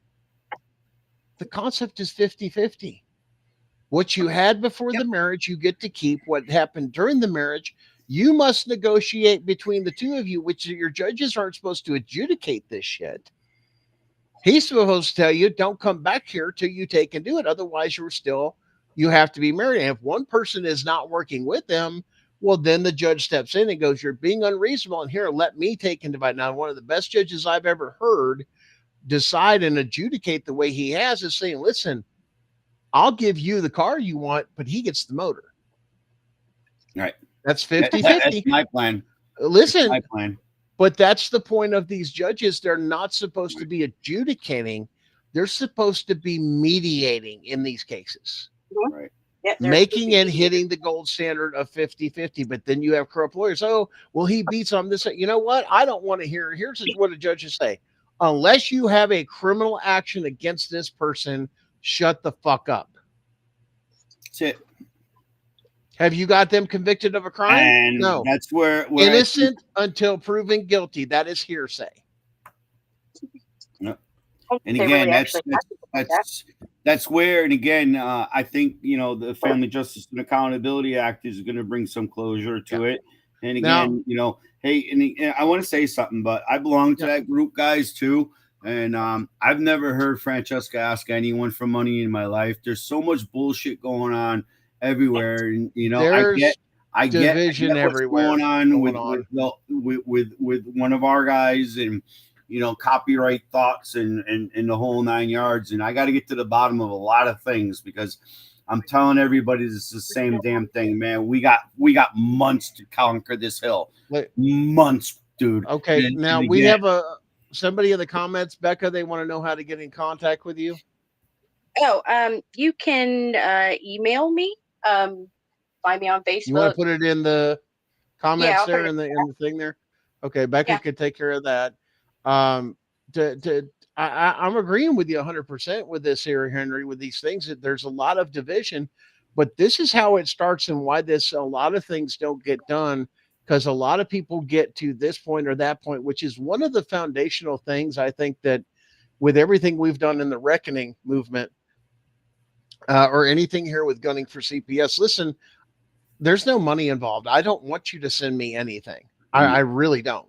50-50. What you had before the marriage, you get to keep. What happened during the marriage, you must negotiate between the two of you, which your judges aren't supposed to adjudicate this shit. He's supposed to tell you, don't come back here till you take and do it. Otherwise, you have to be married. And if one person is not working with them, well, then the judge steps in and goes, you're being unreasonable. And here, let me take and divide. Now, one of the best judges I've ever heard decide and adjudicate the way he has is saying, listen, I'll give you the car you want, but he gets the motor. Right. That's 50-50. That's my plan. Listen, my plan. But that's the point of these judges. They're not supposed to be adjudicating. They're supposed to be mediating in these cases. Right. Yep, making and hitting the gold standard of 50-50. But then you have corrupt lawyers. Oh, well, he beats on this. You know what? I don't want to hear. Here's what the judges say. Unless you have a criminal action against this person, shut the fuck up. That's it. Have you got them convicted of a crime? And no. That's where innocent until proven guilty. That is hearsay. No. And again, that's where, and again, I think, the Family Justice and Accountability Act is going to bring some closure to it. And again, hey, and I want to say something, but I belong to that group, guys, too. And I've never heard Francesca ask anyone for money in my life. There's so much bullshit going on everywhere. And, I Division get what's everywhere going on going on. with one of our guys, and copyright thoughts and the whole 9 yards. And I got to get to the bottom of a lot of things, because I'm telling everybody this is the same damn thing, man. We got months to conquer this hill. Wait, Months, dude. okay, And now we again, have somebody in the comments, Becca. They want to know how to get in contact with you. Oh, you can email me. Find me on You want Facebook. to put it in the Yeah, comments I'll put there it. in the thing there? Okay, Becca Yeah. could take care of that. I'm agreeing with you 100% with this here, Henry, with these things that there's a lot of division, but this is how it starts and why a lot of things don't get done, because a lot of people get to this point or that point, which is one of the foundational things I think that with everything we've done in the reckoning movement, or anything here with gunning for CPS. Listen, there's no money involved. I don't want you to send me anything. I really don't.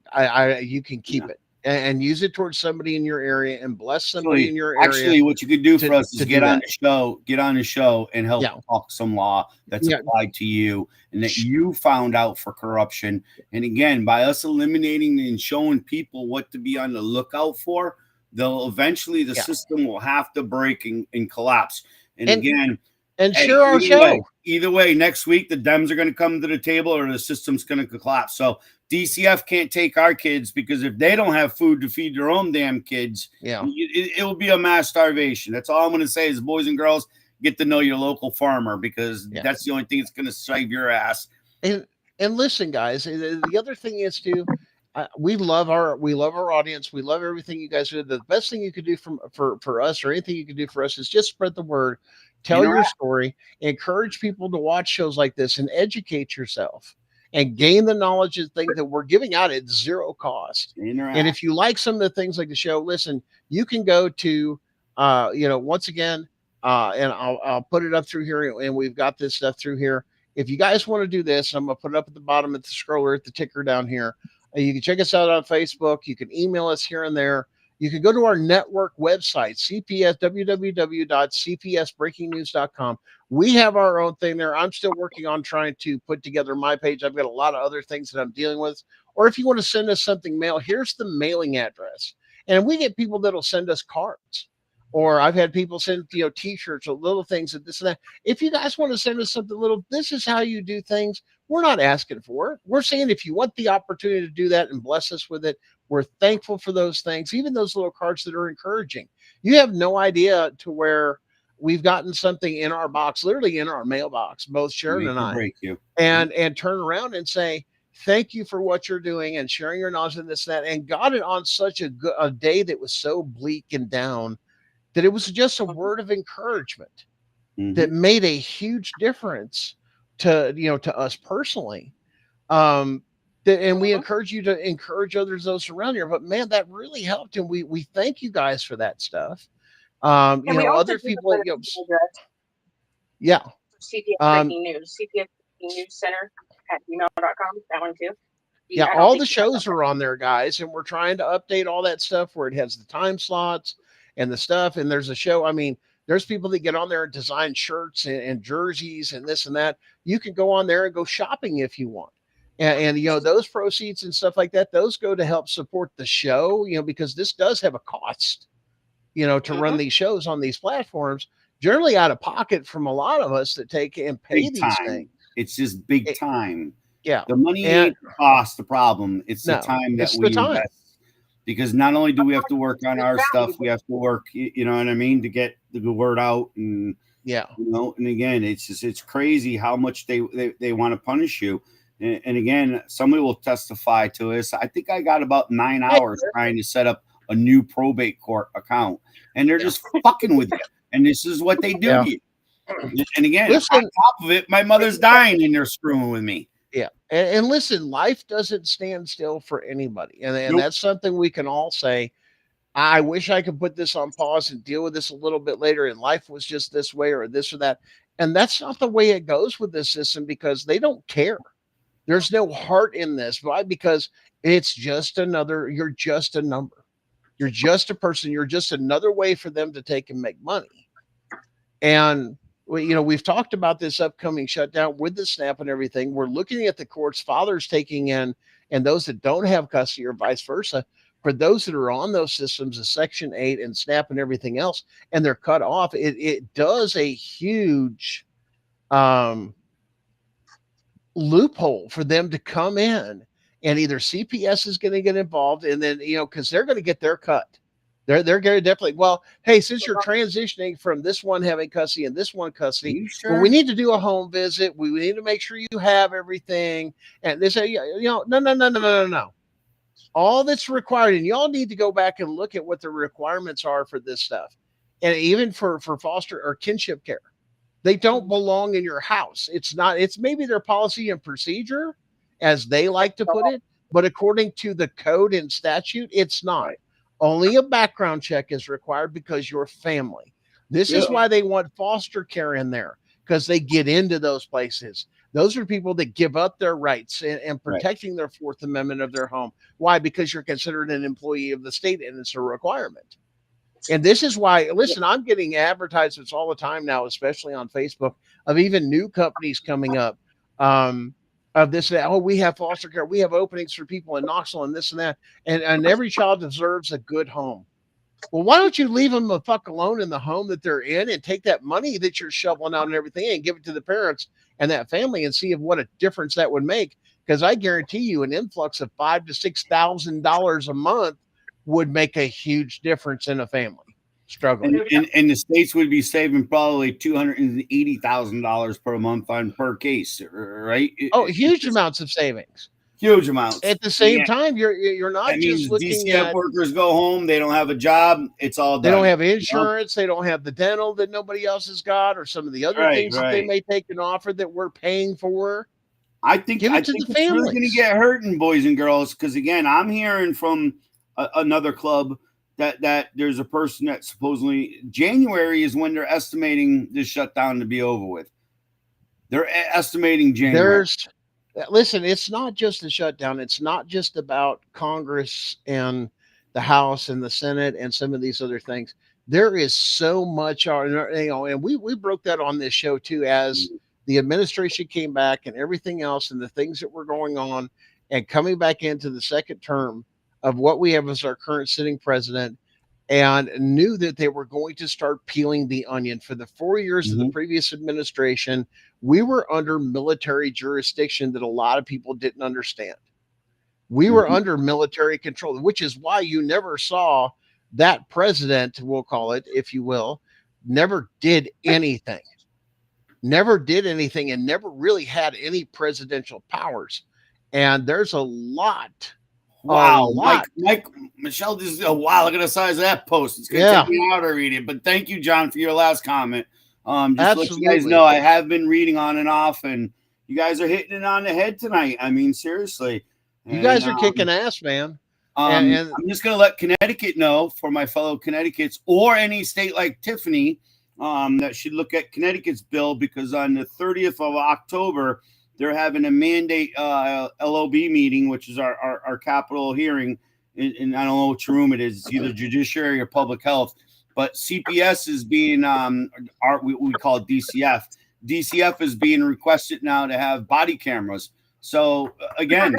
You can keep it and use it towards somebody in your area and bless somebody in your area. Actually, what you could do for us is to get do on that. get on the show and help Yeah. talk some law that's Yeah. applied to you and that you found out for corruption. And again, by us eliminating and showing people what to be on the lookout for, they'll eventually the system will have to break and collapse. And again, and share our show. Either way, next week the Dems are going to come to the table or the system's going to collapse. So DCF can't take our kids, because if they don't have food to feed their own damn kids, it will be a mass starvation. That's all I'm going to say is, boys and girls, get to know your local farmer, because that's the only thing that's going to save your ass. And listen, guys, the other thing is too, we love our audience. We love everything you guys do. The best thing you could do for us, or anything you can do for us, is just spread the word, tell your story, encourage people to watch shows like this and educate yourself and gain the knowledge of things that we're giving out at zero cost. And if you like some of the things like the show, listen, you can go to, once again, and I'll put it up through here, and we've got this stuff through here. If you guys want to do this, I'm going to put it up at the bottom at the scroller at the ticker down here. You can check us out on Facebook. You can email us here and there. You can go to our network website, CPS, www.cpsbreakingnews.com. We have our own thing there. I'm still working on trying to put together my page. I've got a lot of other things that I'm dealing with. Or if you want to send us something mail, here's the mailing address. And we get people that'll send us cards. Or I've had people send, T-shirts or little things and this and that. If you guys want to send us something little, this is how you do things. We're not asking for it. We're saying if you want the opportunity to do that and bless us with it, we're thankful for those things, even those little cards that are encouraging. You have no idea to where we've gotten something in our box, literally in our mailbox, both Sharon and I, and turn around and say, thank you for what you're doing and sharing your knowledge and this and that, and got it on such a day that was so bleak and down that it was just a word of encouragement that made a huge difference to us personally. And we encourage you to encourage those around here. But man, that really helped, and we thank you guys for that stuff. Other people, CPS Breaking News, CPS Breaking News Center at gmail.com. That one too. All the shows are on there, guys, and we're trying to update all that stuff where it has the time slots and the stuff. And there's a show. I mean, there's people that get on there and design shirts and jerseys and this and that. You can go on there and go shopping if you want. And those proceeds and stuff like that, those go to help support the show, because this does have a cost, to run these shows on these platforms, generally out of pocket from a lot of us that take and pay these things. It's just big time. Yeah. The money ain't the cost, the problem. It's the time that we invest. Because not only do we have to work on our stuff, we have to work, you know what I mean, to get the good word out. And, and again, it's crazy how much they want to punish you. And again, somebody will testify to us. I think I got about 9 hours trying to set up a new probate court account, and they're just fucking with you. And this is what they do to you. And again, on top of it, my mother's dying and they're screwing with me. Yeah. And listen, life doesn't stand still for anybody. And that's something we can all say. I wish I could put this on pause and deal with this a little bit later. And life was just this way or this or that. And that's not the way it goes with this system, because they don't care. There's no heart in this. Why? Because it's just you're just a number. You're just a person. You're just another way for them to take and make money. And we've talked about this upcoming shutdown with the SNAP and everything. We're looking at the courts, fathers taking in, and those that don't have custody or vice versa. For those that are on those systems, the Section 8 and SNAP and everything else, and they're cut off, it does a huge loophole for them to come in, and either CPS is going to get involved, and then because they're going to get their cut. They're going to definitely, well, hey, since you're transitioning from this one having custody and this one custody, well, we need to do a home visit. We need to make sure you have everything. And they say, no. All that's required, and y'all need to go back and look at what the requirements are for this stuff, and even for foster or kinship care. They don't belong in your house. It's maybe their policy and procedure, as they like to put it, but according to the code and statute, it's not. Only a background check is required because you're family. This is why they want foster care in there, because they get into those places. Those are people that give up their rights and protecting their Fourth Amendment of their home. Why? Because you're considered an employee of the state, and it's a requirement. And this is why, listen, I'm getting advertisements all the time now, especially on Facebook, of even new companies coming up of this. Oh, we have foster care. We have openings for people in Knoxville and this and that. And every child deserves a good home. Well, why don't you leave them the fuck alone in the home that they're in, and take that money that you're shoveling out and everything and give it to the parents and that family, and see what a difference that would make? Because I guarantee you an influx of $5,000 to $6,000 a month would make a huge difference in a family struggling. And the states would be saving probably $280,000 per month on per case, right? Huge amounts of savings. Huge amounts. At the same time, you're not that just means looking DCF at workers go home, they don't have a job, it's all done. They don't have insurance, they don't have the dental that nobody else has got, or some of the other things that they may take an offer that we're paying for. I think it's really going to get hurting, boys and girls, because again, I'm hearing from another club that there's a person that supposedly January is when they're estimating this shutdown to be over with. They're estimating January. Listen, it's not just the shutdown. It's not just about Congress and the House and the Senate and some of these other things. There is so much, and we broke that on this show too, as the administration came back and everything else, and the things that were going on, and coming back into the second term of what we have as our current sitting president, and knew that they were going to start peeling the onion. For the 4 years of the previous administration, we were under military jurisdiction that a lot of people didn't understand. We were under military control, which is why you never saw that president, we'll call it, if you will, never did anything, and never really had any presidential powers. And there's a lot. Wow, Mike, Michelle, this is a while. Look at the size of that post. It's going to take me out to read it. But thank you, John, for your last comment. Just to let you guys know, I have been reading on and off, and you guys are hitting it on the head tonight. I mean, seriously. You guys are kicking ass, man. And I'm just going to let Connecticut know, for my fellow Connecticut's, or any state like Tiffany, that should look at Connecticut's bill, because on the 30th of October, they're having a mandate LOB meeting, which is our capital hearing. And I don't know which room it is. It's either judiciary or public health. But CPS is being, we call it DCF. DCF is being requested now to have body cameras. So again,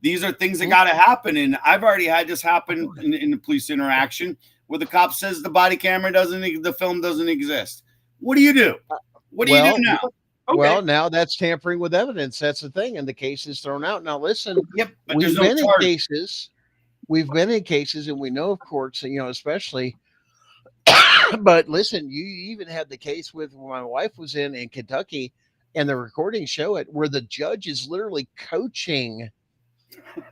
these are things that got to happen. And I've already had this happen in the police interaction, where the cop says the body camera the film doesn't exist. What do you do? What do you do now? Well, now that's tampering with evidence. That's the thing. And the case is thrown out. Now, listen, we've been in cases, and we know of courts, especially, but listen, you even had the case with when my wife was in Kentucky, and the recordings show it, where the judge is literally coaching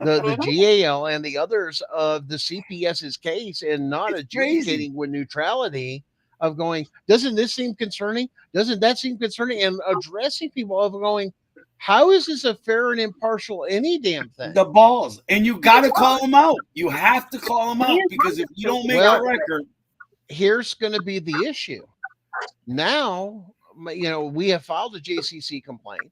the GAL and the others of the CPS's case, and not adjudicating with neutrality, of going, doesn't this seem concerning? Doesn't that seem concerning? And addressing people of going, how is this a fair and impartial any damn thing? The balls. And you got to call them out. You have to call them out, because if you don't make a record. Here's going to be the issue. Now, we have filed a JCC complaint.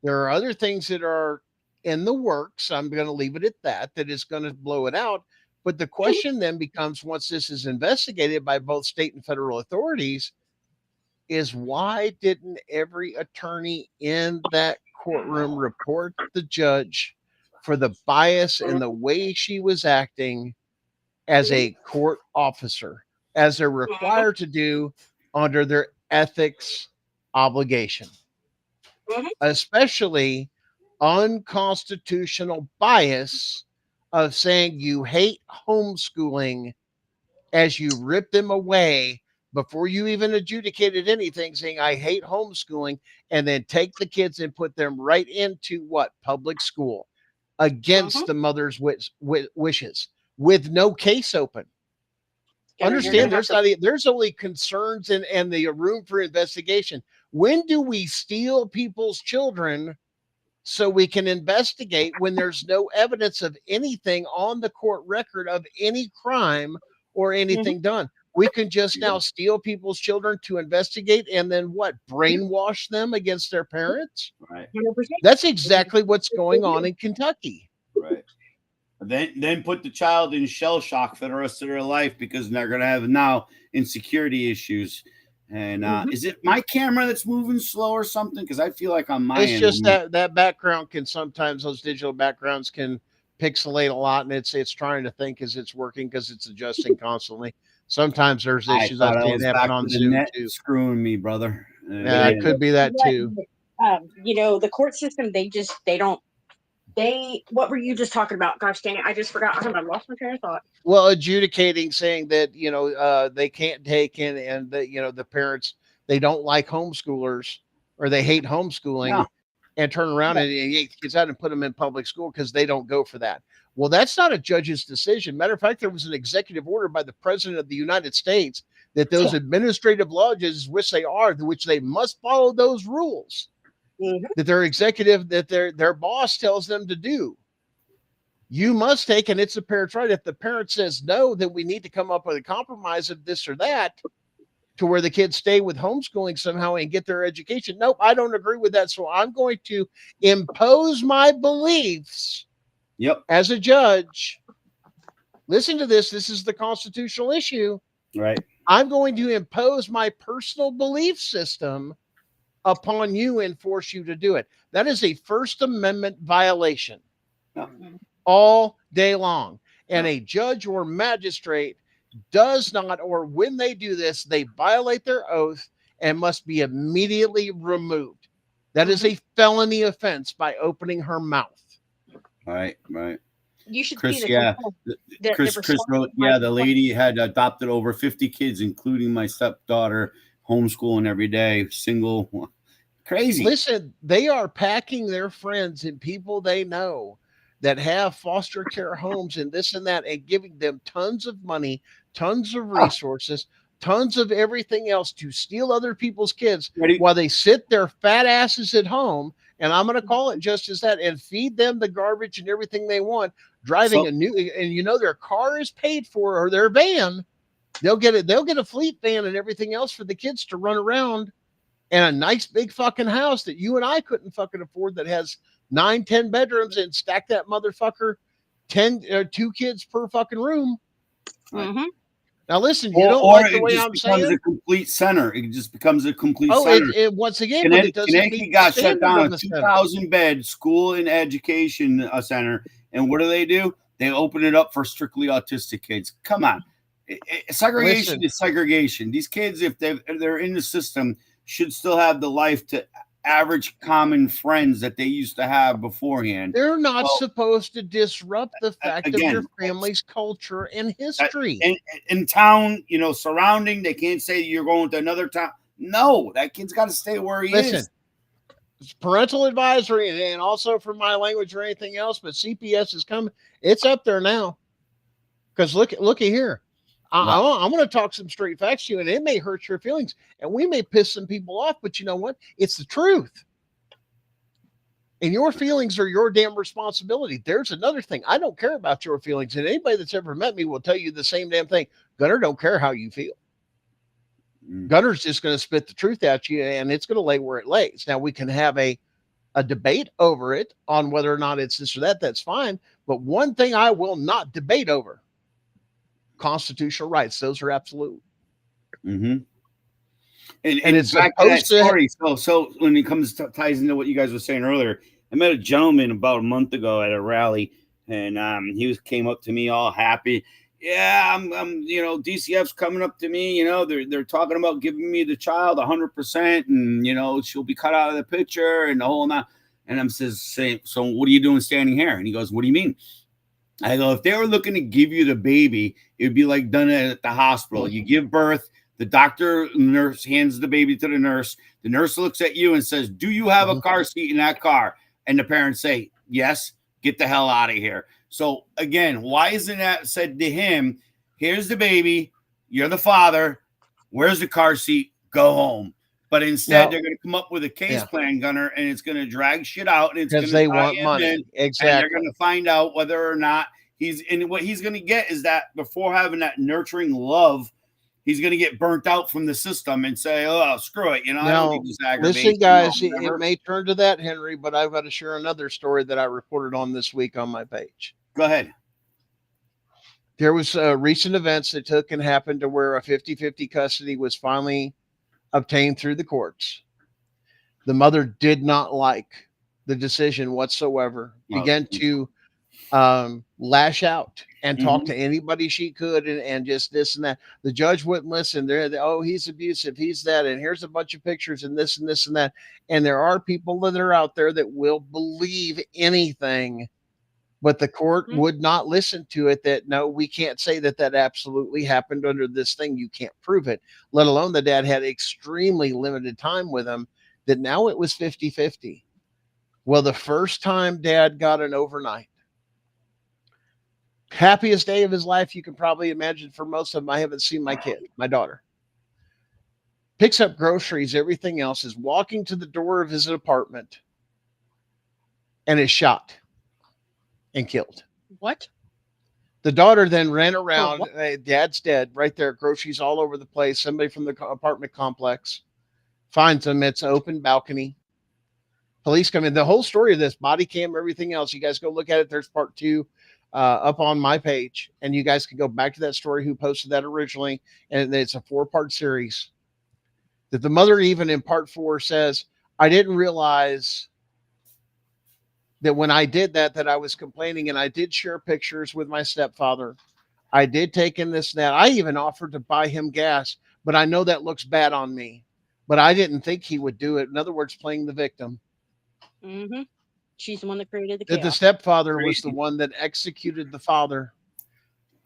There are other things that are in the works. I'm going to leave it at that is going to blow it out. But the question then becomes, once this is investigated by both state and federal authorities, is why didn't every attorney in that courtroom report the judge for the bias in the way she was acting as a court officer, as they're required to do under their ethics obligation, especially unconstitutional bias of saying you hate homeschooling as you rip them away before you even adjudicated anything, saying I hate homeschooling, and then take the kids and put them right into what? Public school against the mother's wishes with no case open. Understand there's only concerns and the room for investigation. When do we steal people's children so we can investigate when there's no evidence of anything on the court record of any crime or anything done? We can just now steal people's children to investigate and then what? Brainwash them against their parents? Right. 100%. That's exactly what's going on in Kentucky. Right. Then put the child in shell shock for the rest of their life because they're going to have now insecurity issues. And is it my camera that's moving slow or something? Because I feel like on my It's end, just that background can sometimes, those digital backgrounds can pixelate a lot, and it's trying to think as it's working because it's adjusting constantly. Sometimes there's I issues thought I've I seen was happen back on to the Zoom net too. screwing me, brother. Yeah, it could be that too. You know, the court system, what were you just talking about? Gosh dang it, I just forgot. I lost my train of thought. Well, adjudicating, saying that they can't take in, and that the parents, they don't like homeschoolers or they hate homeschooling, No. and turn around and yank the kids out and put them in public school because they don't go for that. Well, that's not a judge's decision. Matter of fact, there was an executive order by the president of the United States that those administrative law judges, which they are, which they must follow those rules that their executive, that their boss tells them to do. You must take, and it's the parent's right. If the parent says no, then we need to come up with a compromise of this or that to where the kids stay with homeschooling somehow and get their education. Nope, I don't agree with that. So I'm going to impose my beliefs as a judge. Listen to this. This is the constitutional issue. Right. I'm going to impose my personal belief system upon you and force you to do it. That is a First Amendment violation all day long. And a judge or magistrate does not, or when they do this, they violate their oath and must be immediately removed. That is a felony offense by opening her mouth. Right. You should Chris, see Chris wrote, the lady had adopted over 50 kids, including my stepdaughter, homeschooling every day, single. Crazy. Listen, they are packing their friends and people they know that have foster care homes and this and that, and giving them tons of money, tons of resources, tons of everything else to steal other people's kids while they sit their fat asses at home. And I'm going to call it just as that, and feed them the garbage and everything they want, driving a new, and their car is paid for, or their van. They'll get a fleet van and everything else for the kids to run around, and a nice big fucking house that you and I couldn't fucking afford, that has 9-10 bedrooms, and stack that motherfucker 2 kids per fucking room. Now listen, you don't like the way I'm saying? A complete center. It just becomes a complete center. It once again, but it doesn't Connecticut got shut down, a 2,000 bed school and education center, and what do? They open it up for strictly autistic kids. Come on, segregation is segregation. These kids, if they're in the system, should still have the life to average common friends that they used to have beforehand. They're not supposed to disrupt the fact of your family's culture and history. In town, surrounding, they can't say you're going to another town. No, that kid's got to stay where he is. It's parental advisory, and also for my language or anything else, but CPS is coming. It's up there now. Because look at here. I'm going to talk some straight facts to you, and it may hurt your feelings, and we may piss some people off, but you know what? It's the truth. And your feelings are your damn responsibility. There's another thing. I don't care about your feelings, and anybody that's ever met me will tell you the same damn thing. Gunner don't care how you feel. Gunner's just going to spit the truth at you, and it's going to lay where it lays. Now, we can have a debate over it on whether or not it's this or that. That's fine. But one thing I will not debate over: constitutional rights. Those are absolute. And it's back to that supposed to. story. So when it comes to ties into what you guys were saying earlier, I met a gentleman about a month ago at a rally, and came up to me all happy. Yeah, I'm DCF's coming up to me. They're talking about giving me the child 100%, and she'll be cut out of the picture and the whole amount. And I'm saying, so what are you doing standing here? And he goes, what do you mean? I go, if they were looking to give you the baby, it would be like done at the hospital. You give birth, the doctor, nurse hands the baby to the nurse. The nurse looks at you and says, do you have a car seat in that car? And the parents say, yes, get the hell out of here. So again, why isn't that said to him? Here's the baby. You're the father. Where's the car seat? Go home. But instead, they're going to come up with a case plan, Gunner, and it's going to drag shit out. And it's because they want money. Exactly. And they're going to find out whether or not what he's going to get is that before having that nurturing love, he's going to get burnt out from the system and say, oh, screw it. I don't need this aggravation. Listen, guys, it may turn to that, Henry, but I've got to share another story that I reported on this week on my page. Go ahead. There was recent events that took and happened to where a 50-50 custody was finally obtained through the courts. The mother did not like the decision whatsoever, began to lash out and talk to anybody she could and just this and that. The judge wouldn't listen. He's abusive, he's that, and here's a bunch of pictures and this and this and that. And there are people that are out there that will believe anything, but the court would not listen to it. That no, we can't say that absolutely happened under this thing. You can't prove it, let alone the dad had extremely limited time with him, that now it was 50-50. Well, the first time dad got an overnight, happiest day of his life you can probably imagine for most of them. I haven't seen my kid, my daughter. Picks up groceries, everything else, is walking to the door of his apartment and is shot and killed. What? The daughter then ran around. Dad's dead right there. Groceries all over the place. Somebody from the apartment complex finds him. It's an open balcony. Police come in. The whole story of this, body cam, everything else, you guys go look at it. There's part 2 up on my page, and you guys can go back to that story who posted that originally. And it's a 4-part series that the mother, even in part 4, says, I didn't realize that when I did that I was complaining, and I did share pictures with my stepfather. I did take in this and that. I even offered to buy him gas, but I know that looks bad on me, but I didn't think he would do it. In other words, playing the victim. Mm-hmm. She's the one that created the chaos. That the stepfather was the one that executed the father.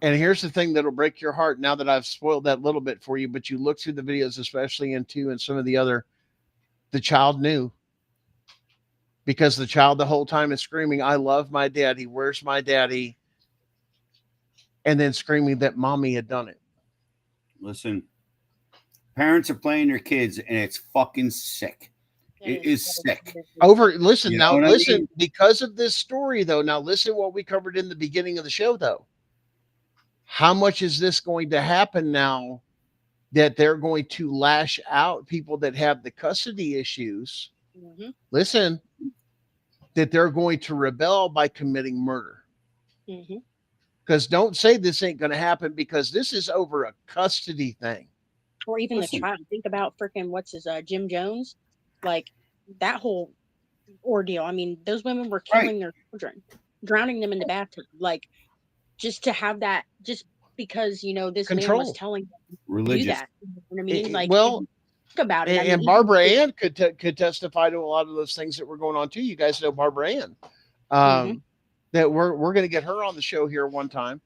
And here's the thing that'll break your heart now that I've spoiled that little bit for you, but you look through the videos, especially in 2 and some of the other, the child knew. Because the child the whole time is screaming, I love my daddy. Where's my daddy? And then screaming that mommy had done it. Listen, parents are playing their kids, and it's fucking sick. It is sick. Listen, You now know what I listen, mean? because of this story, though, now listen what we covered in the beginning of the show, though. How much is this going to happen now that they're going to lash out people that have the custody issues? Listen, that they're going to rebel by committing murder. Because don't say this ain't going to happen, because this is over a custody thing. Or even the child. Think about freaking Jim Jones, like that whole ordeal. I mean, those women were killing their children, drowning them in the bathtub, like just to have that, just because this Control. man was telling them religious. to do that. You know what I mean? Like, think about it. And Barbara Ann could testify to a lot of those things that were going on too. You guys know Barbara Ann. That we're going to get her on the show here one time.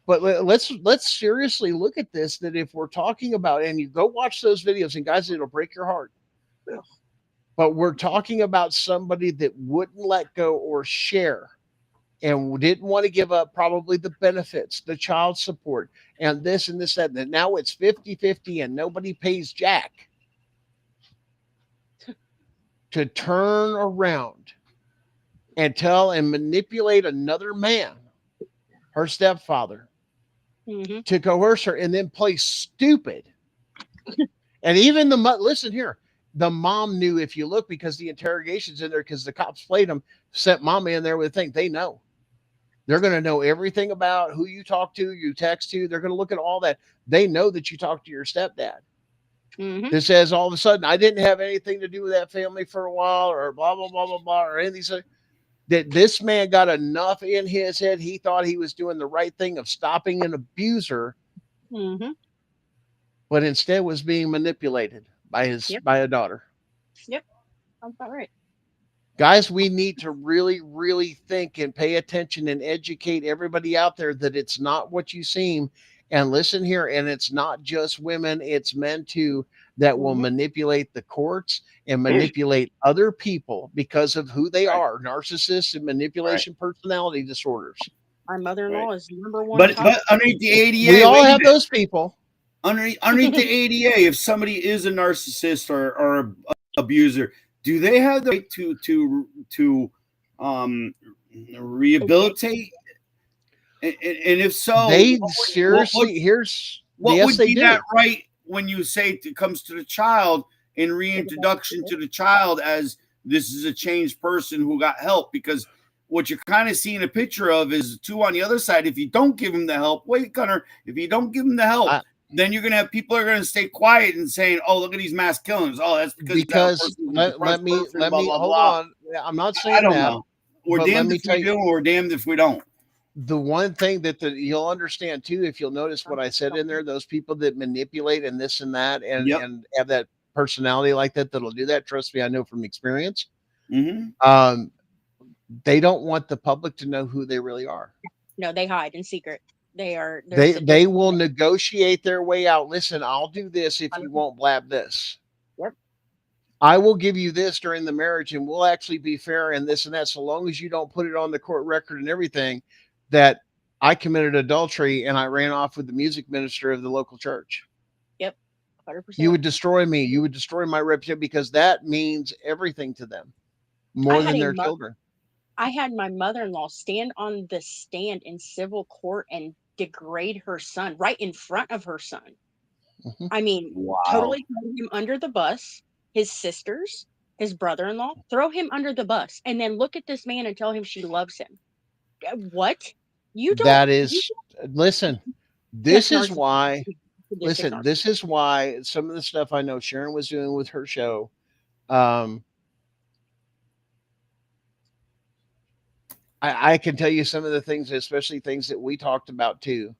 But let's seriously look at this. That if we're talking about, and you go watch those videos, and guys, it'll break your heart. But we're talking about somebody that wouldn't let go or share, and didn't want to give up probably the benefits, the child support, and this and this, that. And now it's 50-50 and nobody pays jack to turn around and tell and manipulate another man, her stepfather, to coerce her and then play stupid. And even listen here, the mom knew, if you look, because the interrogation's in there, because the cops played them, sent mama in there with a thing. They know. They're going to know everything about who you talk to, you text to. They're going to look at all that. They know that you talk to your stepdad. Mm-hmm. that says all of a sudden I didn't have anything to do with that family for a while, or blah blah blah blah blah, or anything. So that this man got enough in his head, he thought he was doing the right thing of stopping an abuser, Mm-hmm. but instead was being manipulated by his Yep. by a daughter. Yep. Sounds about right. Guys, we need to really, really think and pay attention and educate everybody out there that it's not what you seem. And listen here, and it's not just women, it's men too that will Mm-hmm. manipulate the courts and manipulate other people because of who they are, narcissists and Right. manipulation personality disorders. My Right. mother-in-law is number one But top. underneath the We ADA, all wait a have minute. those people. Underneath the ADA, if somebody is a narcissist or a abuser, do they have the right to um, rehabilitate? And if so, They what would seriously, here's, what yes, would they be that do. right when you say it comes to the child in reintroduction to the child as this is a changed person who got help? Because what you're kind of seeing a picture of is two on the other side. If you don't give him the help, wait, Gunner, if you don't give him the help, I, then you're going to have people are going to stay quiet and saying, oh, look at these mass killings. Oh, that's because you got a because person who's a let, let depressed me person, let blah, me blah, hold blah. on. I'm not I saying don't that, know. We're but let damned me if we tell you do, or we're damned if we don't. the one thing that you'll understand too, if you'll notice what I said in there, those people that manipulate and this and that Yep. and have that personality like that that'll do that. Trust me, I know from experience. Mm-hmm. Um, they don't want the public to know who they really are. No, they hide in secret. They're They sadistic. will negotiate their way out. Listen, I'll do this if you 100%. won't blab this. Yep. I will give you this during the marriage and we'll actually be fair and this and that, so long as you don't put it on the court record and everything that I committed adultery and I ran off with the music minister of the local church. Yep. You 100%. would destroy me. You would destroy my reputation because that means everything to them I more had than a their mo- children. I had my mother-in-law stand on the stand in civil court and degrade her son right in front of her son. Mhm. I mean, Wow. totally throw him under the bus, his sisters, his brother-in-law, throw him under the bus, and then look at this man and tell him she loves him. What? That You is, listen, just this is narcissistic, why, sadistic listen, narcissist. this is why some of the stuff I know Sharon was doing with her show. Um, I can tell you some of the things, especially things that we talked about too,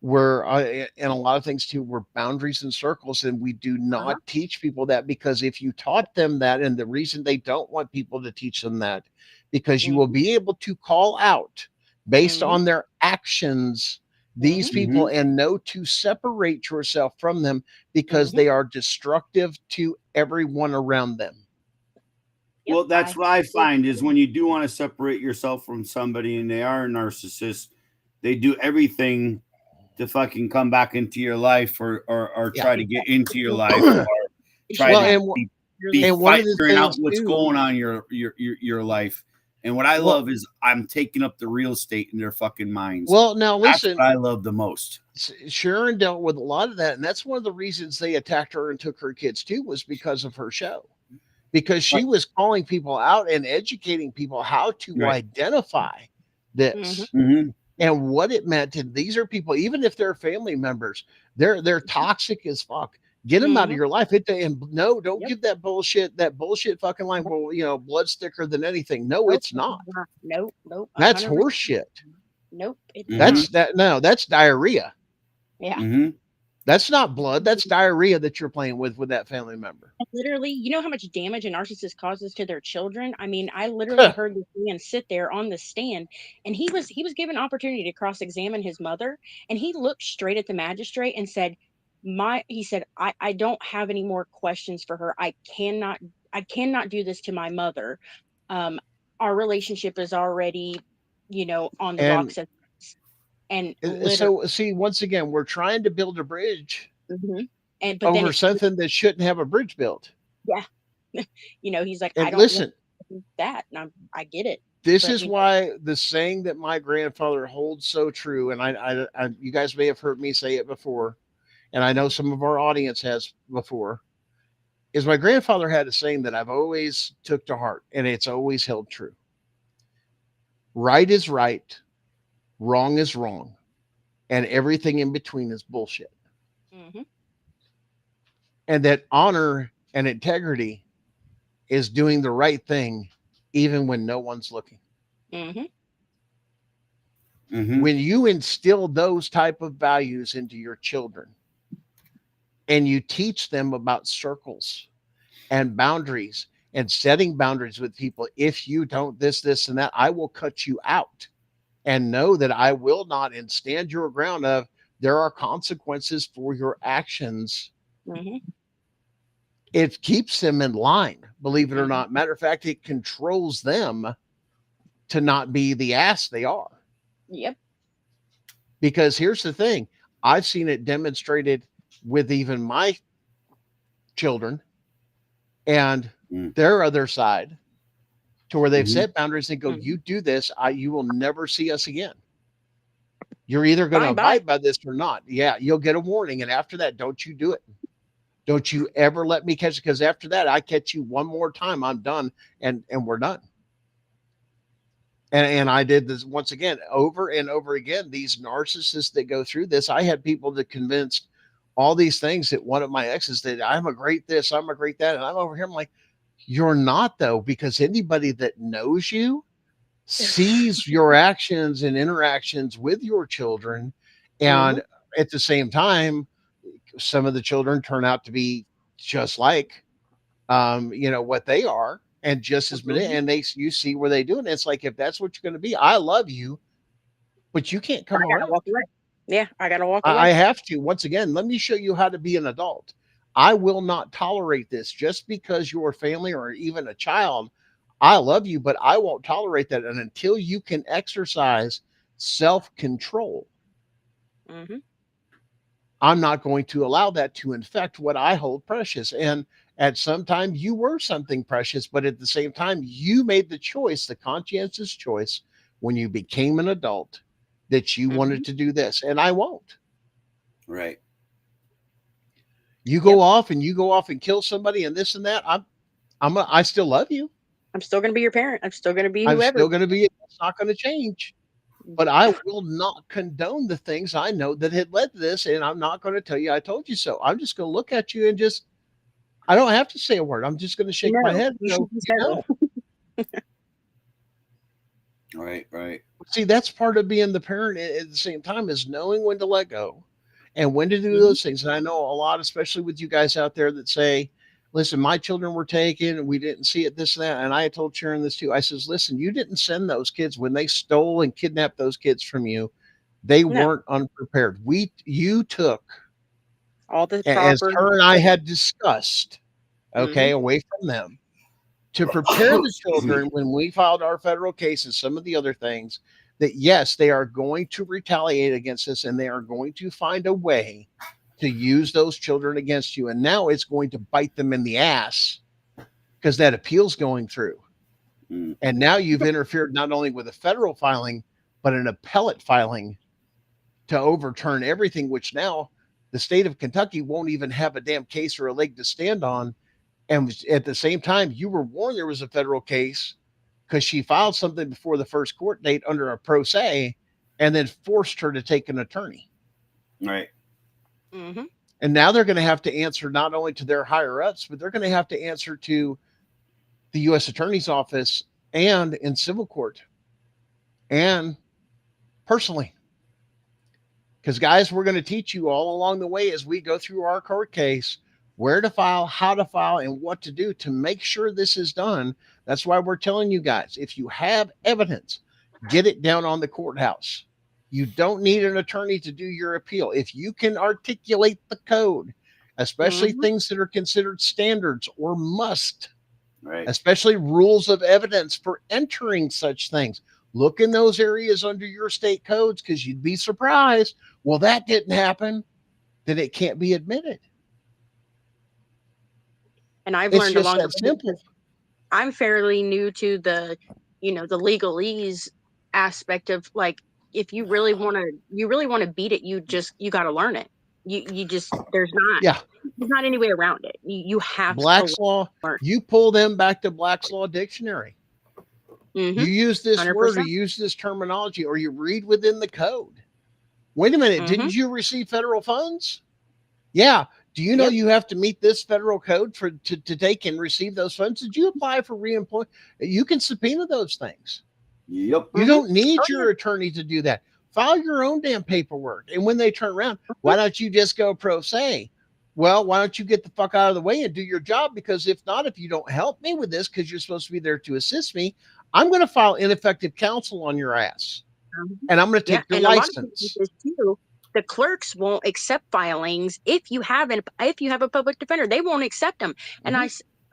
where and a lot of things too were boundaries and circles, and we do Uh-huh. not teach people that because if you taught them that, and the reason they don't want people to teach them that, because you will Mhm. be able to call out based Mhm. on their actions these Mhm. people Mm-hmm. and know to separate yourself from them because Mhm. they are destructive to everyone around them. Yep. Well, that's what I find is when you do want to separate yourself from somebody and they are a narcissist, they do everything to fucking come back into your life or Yeah. try to get into your life or They try should Well, to have be really and one of the figuring out things what's too, going on your life. And what I well, love is I'm taking up the real estate in their fucking minds. now That's listen, what I love the most. Sharon dealt with a lot of that, and that's one of the reasons they attacked her and took her kids too, was because of her show. Because she Right. was calling people out and educating people how to Right. identify Mhm. this Mm-hmm. and what it meant. And these are people, even if they're family members, they're toxic as fuck. Get them out of Mhm. your life. And no, don't Yep. give that bullshit fucking line. Nope. Well, blood's thicker than anything. No, Nope. it's not. Nope. Nope. That's 100%. horse shit. Nope. It's Mm-hmm. not. That's diarrhea. Yeah. Mm-hmm. That's not blood. That's diarrhea that you're playing with that family member. Literally, you know how much damage a narcissist causes to their children? I mean, I literally heard this man sit there on the stand and he was given opportunity to cross-examine his mother, and he looked straight at the magistrate and said, "My," he said, I don't have any more questions for her. I cannot do this to my mother. Um our relationship is already, on the And rocks." And literally, so, see, once again, we're trying to build a bridge mhm. And but then over it's something that shouldn't have a bridge built. yeah. He's like, "I And don't want listen, that." And I get it. this But is why the saying that my grandfather holds so true, and you guys may have heard me say it before, and I know some of our audience has before, is my grandfather had a saying that I've always took to heart, and it's always held true. Right is right, wrong is wrong, and everything in between is bullshit. Mhm. and that honor and integrity is doing the right thing even when no one's looking. Mm-hmm. Mm-hmm. When you instill those type of values into your children and you teach them about circles and boundaries and setting boundaries with people, if you don't this and that, I will cut you out, and know that I will not, and stand your ground of there are consequences for your actions. Mm-hmm. It keeps them in line, believe it or Mm-hmm. not. Matter of fact, it controls them to not be the ass they are. Yep. Because here's the thing, I've seen it demonstrated with even my children and Mm. their other side, to where they've Mhm. set boundaries and go, Mhm. you do this, you will never see us again. You're either going to Bye bye. abide by this or not. Yeah, you'll get a warning. And after that, don't you do it. Don't you ever let me catch it, because after that, I catch you one more time, I'm done, and we're done. And I did this once again, over and over again. These narcissists that go through this, I had people that convinced all these things that one of my exes that I'm a great this, I'm a great that, and I'm over here. I'm like, you're not though, because anybody that knows you sees your actions and interactions with your children, Mm-hmm. and at the same time, some of the children turn out to be just like what they are, and just as many, Mm-hmm. and you see where they do it. It's like, if that's what you're going to be, I love you, but you can't I come gotta around. walk away. Yeah, I gotta walk I away. have to. Once again, let me show you how to be an adult. I will not tolerate this just because you're family or even a child. I love you, but I won't tolerate that. And until you can exercise self control, Mm-hmm. I'm not going to allow that to infect what I hold precious. And at some time, you were something precious, but at the same time, you made the choice, the conscientious choice, when you became an adult, that you Mm-hmm. wanted to do this. And I won't. Right. You Yep. go off and kill somebody and this and that. I still love you. I'm still gonna be your parent. I'm still gonna be I'm whoever. still going to be. It's not going to change. But I will not condone the things I know that had led to this, and I'm not going to tell you I told you so. I'm just going to look at you and just. I don't have to say a word. I'm just going to shake my No, head and go, just no. Right. Right. See, that's part of being the parent at the same time, is knowing when to let go and when to do Mm-hmm. those things. And I know a lot, especially with you guys out there that say, listen, my children were taken and we didn't see it, this and that. And I told Sharon this too. I says, listen, you didn't send those kids when they stole and kidnapped those kids from you. They No, weren't unprepared. You took, all the as proper. her and I had discussed, Mm-hmm. okay, away from them, to prepare the children when we filed our federal cases, some of the other things, that yes, they are going to retaliate against us and they are going to find a way to use those children against you. And now it's going to bite them in the ass because that appeal's going through. Mm. And now you've interfered not only with a federal filing, but an appellate filing to overturn everything, which now the state of Kentucky won't even have a damn case or a leg to stand on. And at the same time, you were warned there was a federal case because she filed something before the first court date under a pro se, and then forced her to take an attorney. Right. Mm-hmm. And now they're going to have to answer not only to their higher ups, but they're going to have to answer to the U.S. Attorney's Office and in civil court and personally. Because, guys, we're going to teach you all along the way as we go through our court case where to file, how to file, and what to do to make sure this is done. That's why we're telling you guys, if you have evidence, get it down on the courthouse. You don't need an attorney to do your appeal. If you can articulate the code, especially Mm-hmm. things that are considered standards or must, Right. especially rules of evidence for entering such things. Look in those areas under your state codes, because you'd be surprised. Well, that didn't happen. Then it can't be admitted. And I've It's learned just along the that way, simple. because I'm fairly new to the, the legalese aspect of, like, if you really want to beat it, you got to learn it. You just Yeah. there's not any way around it. You have to Black's Law, learn. you pull them back to Black's Law Dictionary. Mm-hmm. You use this word or 100%. use this terminology, or you read within the code. Wait a minute. Mm-hmm. Didn't you receive federal funds? Yeah. Do you know Yep. you have to meet this federal code to take and receive those funds? Did you apply for reemployment? You can subpoena those things. Yep. You don't need Oh, your attorney to do that. File your own damn paperwork. And when they turn around, why don't you just go pro se? Well, why don't you get the fuck out of the way and do your job? Because if not, if you don't help me with this, because you're supposed to be there to assist me, I'm going to file ineffective counsel on your ass. And I'm going to Yeah, take your and a lot of license. cases too, the clerks won't accept filings if you have a public defender. They won't accept them. And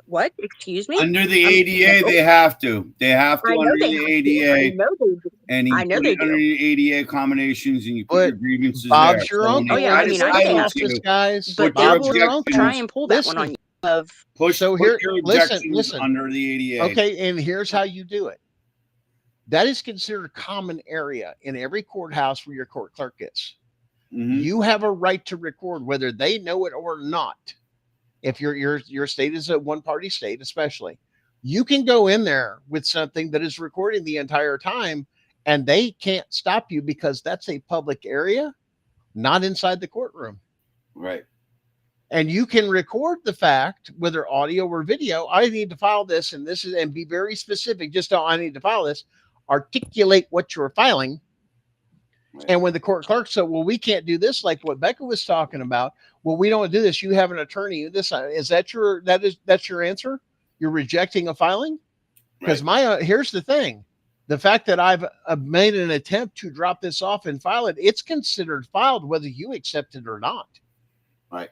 what? Excuse me? Under the ADA, No, they have to. They have to I know under they the have to. I ADA, know they do. and you I know put they it under do. the ADA accommodains, and you put your But grievances Bob's there. your So when uncle they Oh, yeah, I in the mean, I state say entitled have to, office, guys. but they Bob's will your try uncle. and pull that one on you. Of So put here, your listen, objections listen. under the ADA. Okay, and here's how you do it. That is considered common area in every courthouse where your court clerk is. Mhm. You have a right to record whether they know it or not. If your state is a one-party state, especially, you can go in there with something that is recording the entire time, and they can't stop you because that's a public area, not inside the courtroom. Right. And you can record the fact, whether audio or video. I need to file this, and this is, and be very specific. Just I need to file this. Articulate what you're filing. Right. And when the court clerk said, well, we can't do this, like what Becca was talking about. Well, we don't do this. You have an attorney. This is that's your answer? You're rejecting a filing? Because Right. here's the thing. The fact that I've made an attempt to drop this off and file it, it's considered filed whether you accept it or not. Right.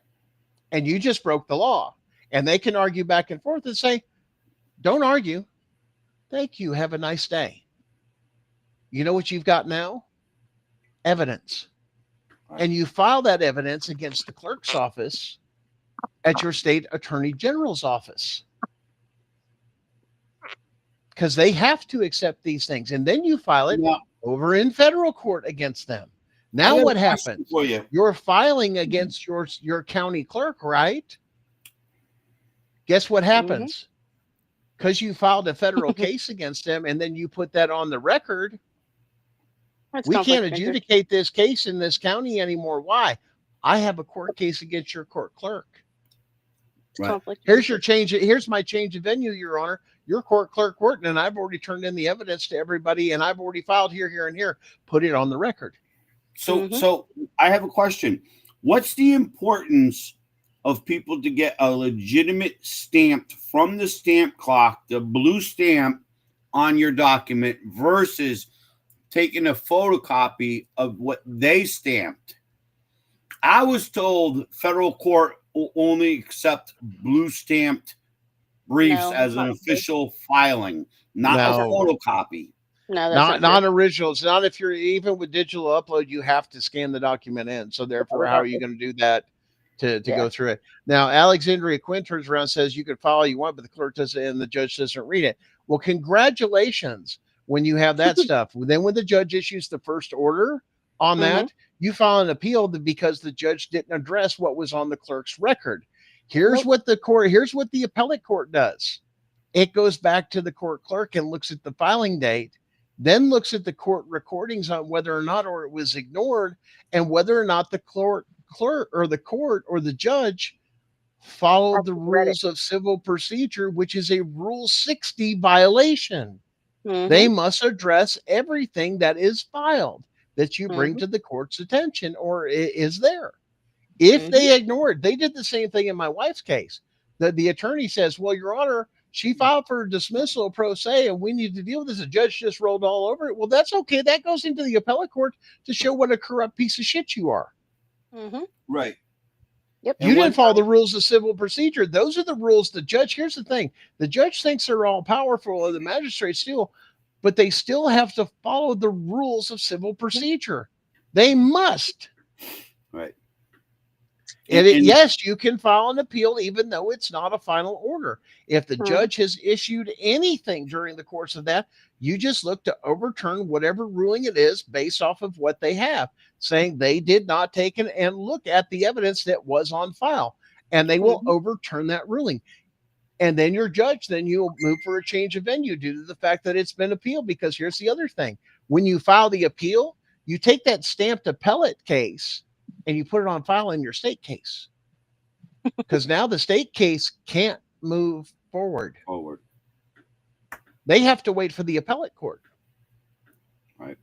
And you just broke the law. And they can argue back and forth and say, don't argue. Thank you. Have a nice day. You know what you've got now? Evidence. Right. And you file that evidence against the clerk's office at your state attorney general's office. Because they have to accept these things. And then you file it Now, over in federal court against them. I Now got a what question happens? for you? You're filing against your county clerk, right? Guess what happens? Because you filed a federal case against them and then you put that on the record. That's We conflict can't of interest. adjudicate this case in this county anymore. Why? I have a court case against your court clerk. It's Right. conflict of Here's your interest. change. Here's my change of venue, Your Honor. Your court clerk worked, and I've already turned in the evidence to everybody, and I've already filed here, here, and here. Put it on the record. So I have a question. What's the importance of people to get a legitimate stamp from the stamp clock, the blue stamp on your document versus taking a photocopy of what they stamped? I was told federal court will only accept blue stamped briefs No, as an not official filing, not a No. photocopy. No, that's Not true. original. It's not if you're even with digital upload, you have to scan the document in. So therefore, how are you going to do that to Yeah. go through it? Now, Alexandria Quinn turns around and says you can file all you want, but the clerk doesn't and the judge doesn't read it. Well, congratulations when you have that stuff. Then when the judge issues the first order on that, you file an appeal because the judge didn't address what was on the clerk's record. Here's what the appellate court does. It goes back to the court clerk and looks at the filing date, then looks at the court recordings on whether or not or it was ignored and whether or not the clerk or the court or the judge followed the rules of civil procedure, which is a Rule 60 violation. They must address everything that is filed that you bring to the court's attention or is there. If they ignore it, they did the same thing in my wife's case. The attorney says, well, Your Honor, she filed for dismissal pro se, and we need to deal with this. The judge just rolled all over it. Well, that's okay. That goes into the appellate court to show what a corrupt piece of shit you are. Right. Yep. You didn't follow the rules of civil procedure. Those are the rules. The judge, here's the thing. The judge thinks they're all powerful, or the magistrates still, but they still have to follow the rules of civil procedure. They must. Right. And yes, you can file an appeal even though it's not a final order. If the judge has issued anything during the course of that, you just look to overturn whatever ruling it is based off of what they have, saying they did not take and look at the evidence that was on file, and they will overturn that ruling. And then your judge, then you'll move for a change of venue due to the fact that it's been appealed. Because here's the other thing. When you file the appeal, you take that stamped appellate case and you put it on file in your state case. because now the state case can't move forward. Forward. They have to wait for the appellate court. Right.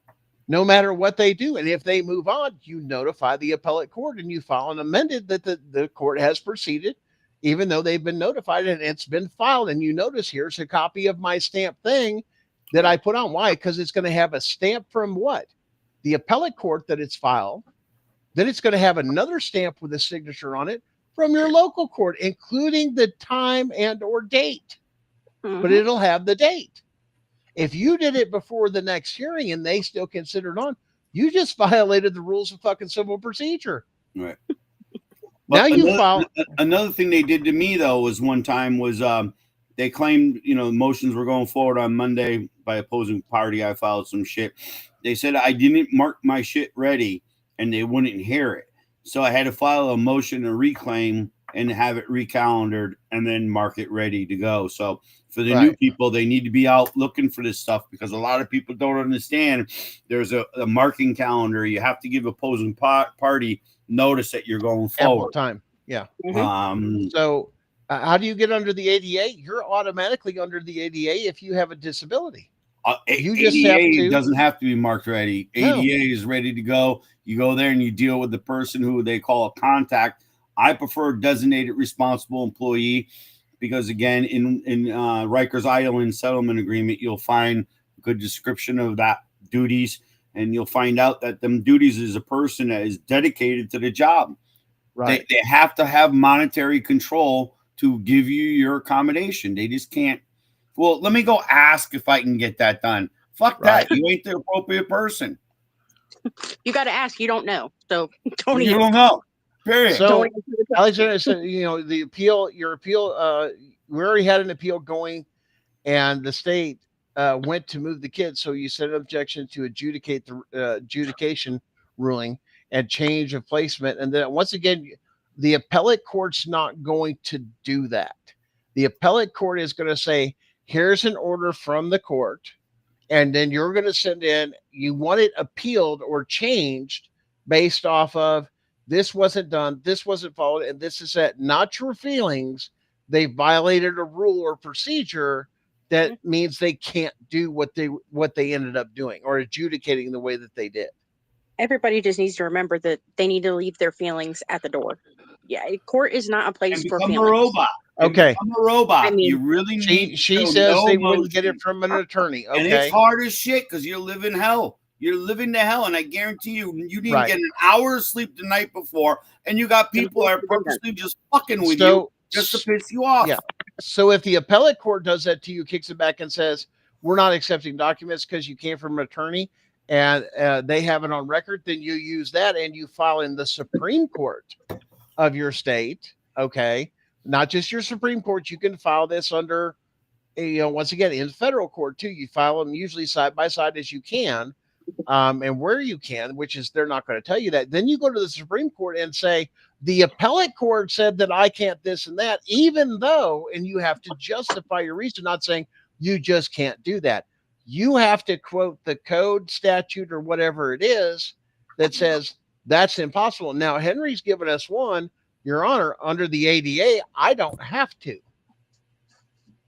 No matter what they do. And if they move on, you notify the appellate court and you file an amended that the court has proceeded, even though they've been notified and it's been filed. And you notice here's a copy of my stamp thing that I put on. Why? Because it's going to have a stamp from what? The appellate court that it's filed. Then it's going to have another stamp with a signature on it from your local court, including the time and or date. But it'll have the date. If you did it before the next hearing and they still considered on, you just violated the rules of fucking civil procedure. Right. Now you file. Another thing they did to me though was one time was they claimed, you know, motions were going forward on Monday by opposing party. I filed some shit. They said I didn't mark my shit ready and they wouldn't hear it. So I had to file a motion to reclaim and have it recalendared and then mark it ready to go. So for the new people, they need to be out looking for this stuff because a lot of people don't understand. There's a marking calendar. You have to give opposing party notice that you're going forward. Ample time. Yeah. So how do you get under the ADA? You're automatically under the ADA if you have a disability. You just ADA have to. Doesn't have to be marked ready. No. ADA is ready to go. You go there and you deal with the person who they call a contact. I prefer designated responsible employee because, again, in Rikers Island settlement agreement, you'll find a good description of that duties, and you'll find out that them duties is a person that is dedicated to the job. Right. They have to have monetary control to give you your accommodation. They just can't. Well, let me go ask if I can get that done. Fuck that. You ain't the appropriate person. You got to ask. You don't know. So don't You even. don't know. Period. So Alexander said, you know, the appeal, your appeal, we already had an appeal going and the state went to move the kids. So you set an objection to adjudicate the adjudication ruling and change of placement. And then once again, the appellate court's not going to do that. The appellate court is going to say, here's an order from the court. And then you're going to send in, you want it appealed or changed based off of this wasn't done, this wasn't followed, and this is that. Not your feelings. They violated a rule or procedure that means they can't do what they ended up doing or adjudicating the way that they did. Everybody just needs to remember that they need to leave their feelings at the door. Yeah, court is not a place for become feelings. a robot. Okay. I'm a robot. I mean, you really need. She says they wouldn't get it from an attorney. Okay. And it's hard as shit because you're living hell. You're living the hell, and I guarantee you, you didn't get an hour of sleep the night before, and you got people that are purposely just fucking with you just to piss you off. Yeah. So if the appellate court does that to you, kicks it back and says, we're not accepting documents because you came from an attorney and they have it on record, then you use that and you file in the Supreme Court of your state. Okay. Not just your Supreme Court. You can file this under, you know, once again, in federal court too. You file them usually side by side as you can. And where you can, which is they're not going to tell you that. Then you go to the Supreme Court and say, the appellate court said that I can't this and that, even though, and you have to justify your reason, not saying you just can't do that. You have to quote the code, statute, or whatever it is that says that's impossible. Now, Henry's given us one, Your Honor, under the ADA, I don't have to.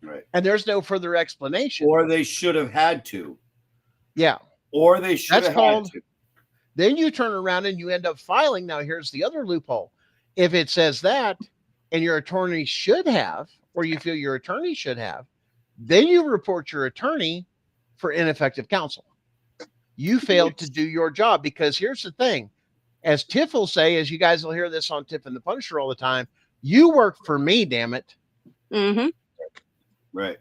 Right. And there's no further explanation. Or they should have had to. Yeah. Or they should have had to. Then you turn around and you end up filing. Now, here's the other loophole. If it says that and your attorney should have, or you feel your attorney should have, then you report your attorney for ineffective counsel. You failed to do your job because here's the thing. As Tiff will say, as you guys will hear this on Tiff and the Punisher all the time, you work for me, damn it. Mm-hmm. Right.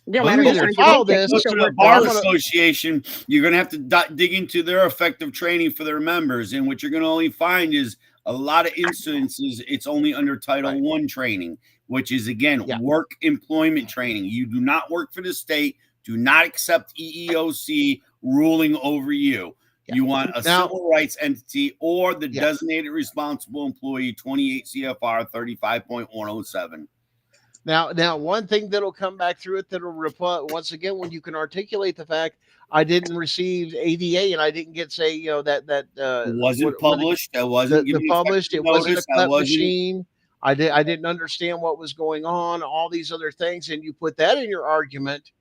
No Well, matter either what follow kind of- this To the Bar Association, you're going to have to dig into their effective training for their members. And what you're going to only find is a lot of incidences, it's only under Title I training, which is, again, work employment training. You do not work for the state. Do not accept EEOC ruling over you. You want a civil rights entity or the designated responsible employee, 28 CFR 35.107. Now, one thing that'll come back through it that'll reply once again when you can articulate the fact I didn't receive ADA and I didn't get say that it wasn't published. That wasn't published. It wasn't a cut machine. I didn't understand what was going on, all these other things, and you put that in your argument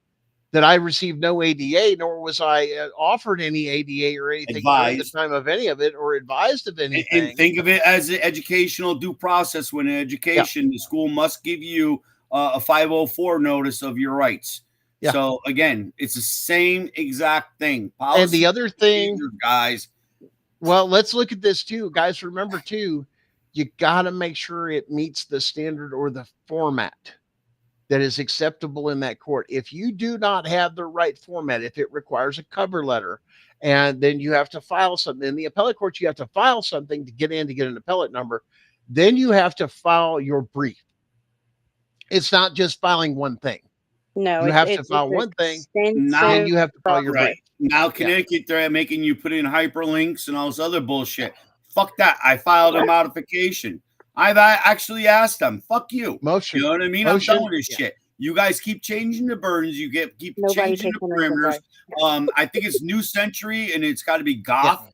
that I received no ADA, nor was I offered any ADA or anything during the Advised. time of any of it, or advised of And anything. think of it as an educational due process. When in education, the school must give you a 504 notice of your rights. Yeah. So again, it's the same exact thing. And the other thing, guys. well, let's look at this too, guys. Remember too, you got to make sure it meets the standard or the format that is acceptable in that court. If you do not have the right format, if it requires a cover letter, and then you have to file something in the appellate court, you have to file something to get an appellate number. Then you have to file your brief. It's not just filing one thing. No, you have to file one thing, and you have to file your brief. Now, Connecticut, they're making you put in hyperlinks and all this other bullshit. Fuck that. I filed a modification. I've actually asked them, fuck you. Motion. You know what I mean? Motion. I'm done with this shit. You guys keep changing the burdens. You keep changing the perimeters. I think it's New Century, and it's got to be goth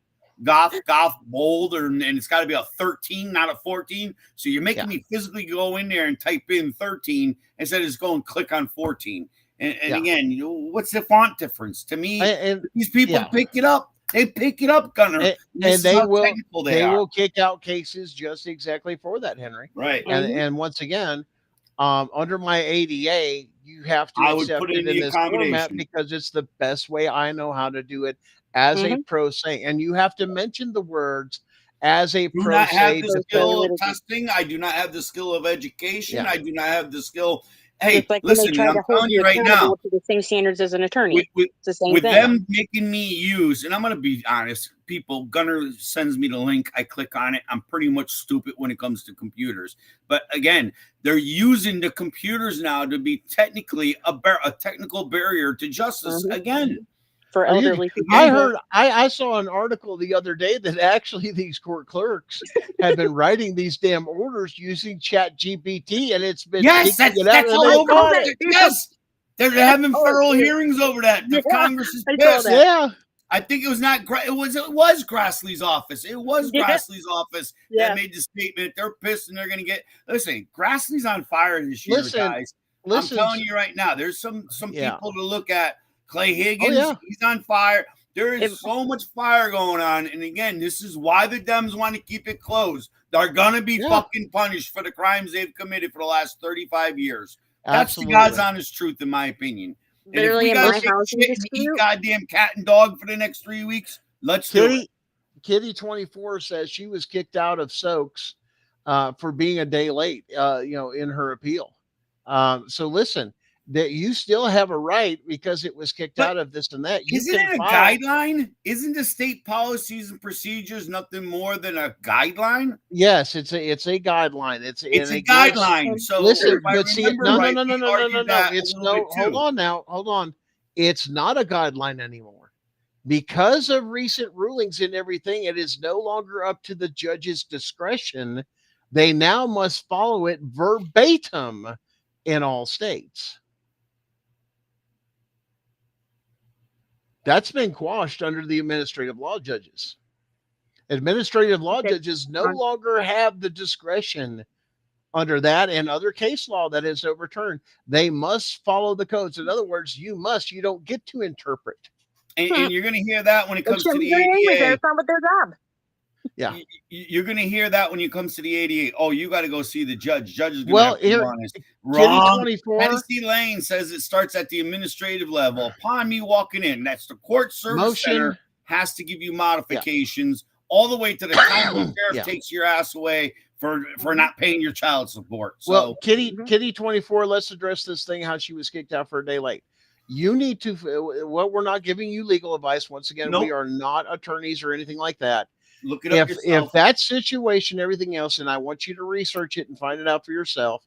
bold, and it's got to be a 13, not a 14. So you're making me physically go in there and type in 13 instead of just go and click on 14. And again, what's the font difference? To me, these people pick it up. They pick it up, Gunner. And they will kick out cases just exactly for that, Henry. Right. And once again, under my ADA, you have to accept it in this format because it's the best way I know how to do it as a pro se. And you have to mention the words as a pro se. I do not have the skill of testing. I do not have the skill of education. I do not have the skill. Hey, like listen, I'm telling you right now, to the same standards as an attorney. With it's the same with thing. Them making me use, and I'm going to be honest, people, Gunner sends me the link. I click on it. I'm pretty much stupid when it comes to computers. But again, they're using the computers now to be technically a technical barrier to justice again. For elderly people. I saw an article the other day that actually these court clerks had been writing these damn orders using ChatGPT, and it's been that's all over it. Yes, they're having federal hearings over that. The Congress is pissed. Yeah, I think it was not. It was Grassley's office. It was Grassley's office that made the statement. They're pissed, and they're going to get. Listen, Grassley's on fire this year, guys. I'm telling you right now. There's some people to look at. Clay Higgins, he's on fire. There is so much fire going on. And again, this is why the Dems want to keep it closed. They're going to be fucking punished for the crimes they've committed for the last 35 years. That's the God's honest truth, in my opinion. Literally, and if we guys eat goddamn cat and dog for the next 3 weeks, let's do it. Kitty 24 says she was kicked out of Soaks for being a day late, in her appeal. So listen, that you still have a right because it was kicked out of this and that. Isn't it a guideline? Isn't the state policies and procedures nothing more than a guideline? Yes, it's a guideline. It's a guideline. So listen, but see, no. It's no. Hold on. It's not a guideline anymore because of recent rulings and everything. It is no longer up to the judge's discretion. They now must follow it verbatim in all states. That's been quashed under the administrative law judges. Administrative law judges no longer have the discretion under that and other case law that is overturned. They must follow the codes. In other words, you don't get to interpret. And you're going to hear that when it comes to the ADA. That's not what their job. Yeah. You're going to hear that when it comes to the ADA. Oh, you got to go see the judge. Judge is going to be honest. Wrong. Tennessee Lane says it starts at the administrative level. Upon me walking in, that's the court service center has to give you modifications all the way to the time the sheriff takes your ass away for not paying your child support. So, well, Kitty 24, let's address this thing, how she was kicked out for a day late. You need to, we're not giving you legal advice. Once again, we are not attorneys or anything like that. Look it up yourself. If that situation, everything else, and I want you to research it and find it out for yourself,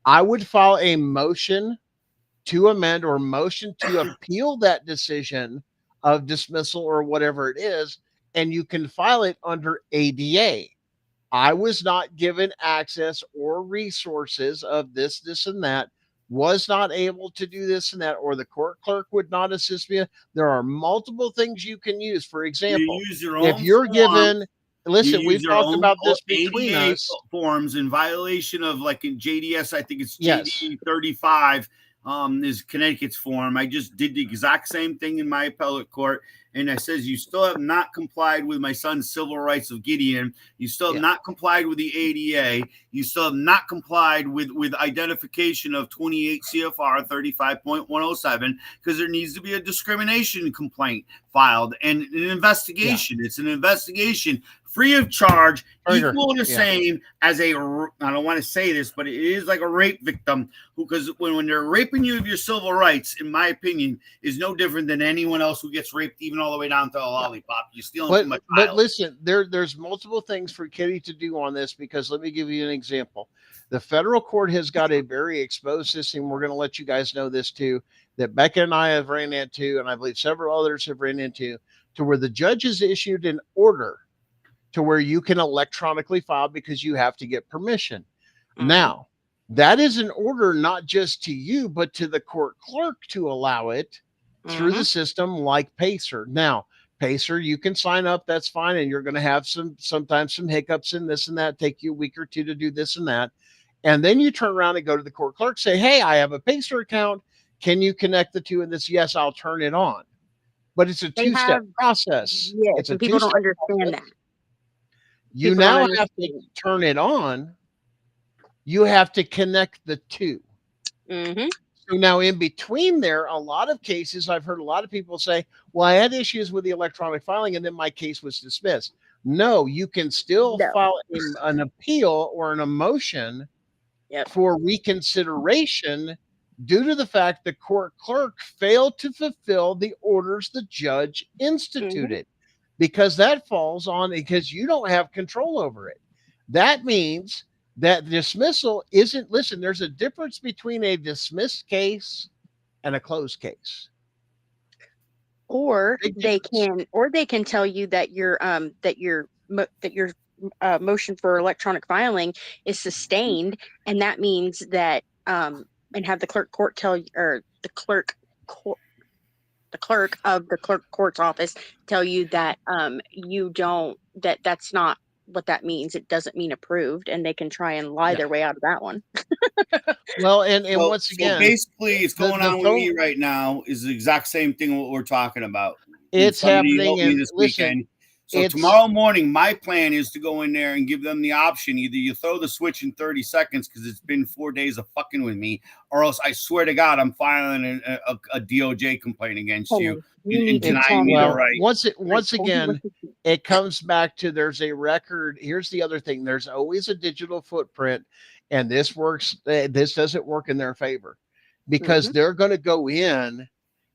I would file a motion to amend or motion to appeal that decision of dismissal or whatever it is, and you can file it under ADA. I was not given access or resources of this, and that, was not able to do this and that, or the court clerk would not assist me. There are multiple things you can use. For example, you use your own if you're given listen, You use we've your talked own about this between ADA us. forms in violation of, like in JDS, I think it's Yes. JD 35 is Connecticut's form. I just did the exact same thing in my appellate court, and it says you still have not complied with my son's civil rights of Gideon. You still have not complied with the ADA. You still have not complied with identification of 28 CFR 35.107, because there needs to be a discrimination complaint filed and an investigation. It's an investigation free of charge, equal to the same as I don't want to say this, but it is like a rape victim, because when they're raping you of your civil rights, in my opinion, is no different than anyone else who gets raped, even all the way down to a lollipop. You're stealing from a child. But listen, there's multiple things for Kitty to do on this, because let me give you an example. The federal court has got a very exposed system. We're going to let you guys know this too, that Becca and I have ran into, and I believe several others have ran into, to where the judge has issued an order to where you can electronically file because you have to get permission. Now, that is an order not just to you, but to the court clerk to allow it through the system like Pacer. Now, Pacer, you can sign up, that's fine, and you're going to have sometimes some hiccups in this and that, take you a week or two to do this and that. And then you turn around and go to the court clerk, say, hey, I have a Pacer account. Can you connect the two in this? Yes, I'll turn it on. But it's a two-step process. Yes, it's a people don't two-step understand process. that. You People now don't have to turn it on. You have to connect the two. So now in between there, a lot of cases, I've heard a lot of people say, well, I had issues with the electronic filing and then my case was dismissed. No, you can still file an appeal or an motion for reconsideration due to the fact the court clerk failed to fulfill the orders the judge instituted. Because that falls on, because you don't have control over it. That means that dismissal isn't, listen, there's a difference between a dismissed case and a closed case. Or they can tell you that your motion for electronic filing is sustained, and that means that and have the clerk court tell you, or the clerk of the clerk court's office tell you that that's not what that means. It doesn't mean approved, and they can try and lie their way out of that one. Well, and once again, basically, it's going on with me right now is the exact same thing what we're talking about. It's happening this weekend. So tomorrow morning, my plan is to go in there and give them the option. Either you throw the switch in 30 seconds because it's been 4 days of fucking with me, or else I swear to God, I'm filing a DOJ complaint against you and denying me the right. Once again, it comes back to there's a record. Here's the other thing. There's always a digital footprint, and this works. This doesn't work in their favor because they're going to go in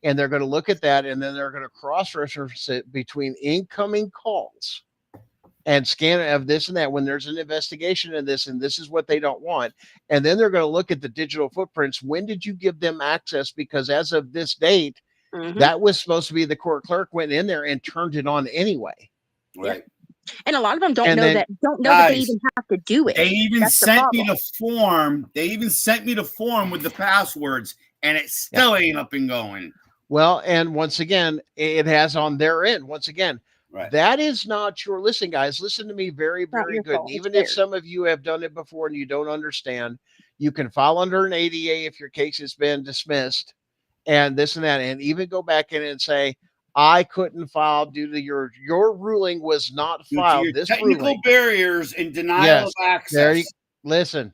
and they're going to look at that, and then they're going to cross-reference it between incoming calls and scan of this and that when there's an investigation of this, and this is what they don't want. And then they're going to look at the digital footprints. When did you give them access? Because as of this date, that was supposed to be the court clerk went in there and turned it on anyway. Right. And a lot of them don't know that they even have to do it. They even sent me the form. They even sent me the form with the passwords, and it still ain't up and going. Well, and once again, it has on their end. Once again, that is not your, listen, guys, listen to me very, very good. Even if some of you have done it before and you don't understand, you can file under an ADA if your case has been dismissed and this and that, and even go back in and say, I couldn't file due to your ruling was not filed. This technical barriers and denial of access. Listen.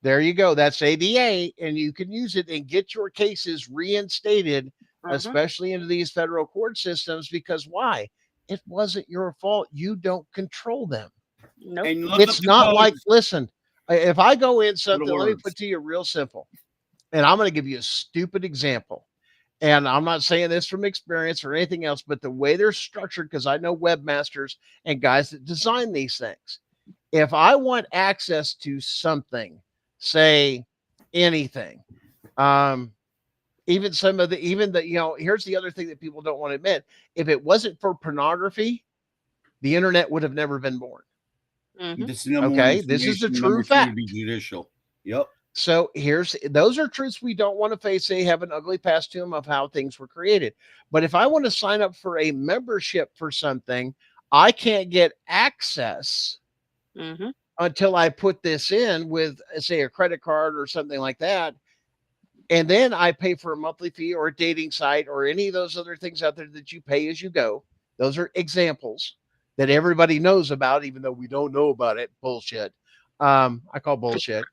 There you go. That's ADA, and you can use it and get your cases reinstated, especially into these federal court systems, because why? It wasn't your fault. You don't control them. Nope. It's not like, listen, if I go in something, let me put to you real simple, and I'm going to give you a stupid example. And I'm not saying this from experience or anything else, but the way they're structured, because I know webmasters and guys that design these things. If I want access to something, say anything, even some of the, here's the other thing that people don't want to admit. If it wasn't for pornography, the internet would have never been born. This is the true fact. Judicial. Yep. So those are truths we don't want to face. They have an ugly past to them of how things were created. But if I want to sign up for a membership for something, I can't get access Mm-hmm. until I put this in with, say, a credit card or something like that. And then I pay for a monthly fee or a dating site or any of those other things out there that you pay as you go. Those are examples that everybody knows about, even though we don't know about it. Bullshit. I call bullshit.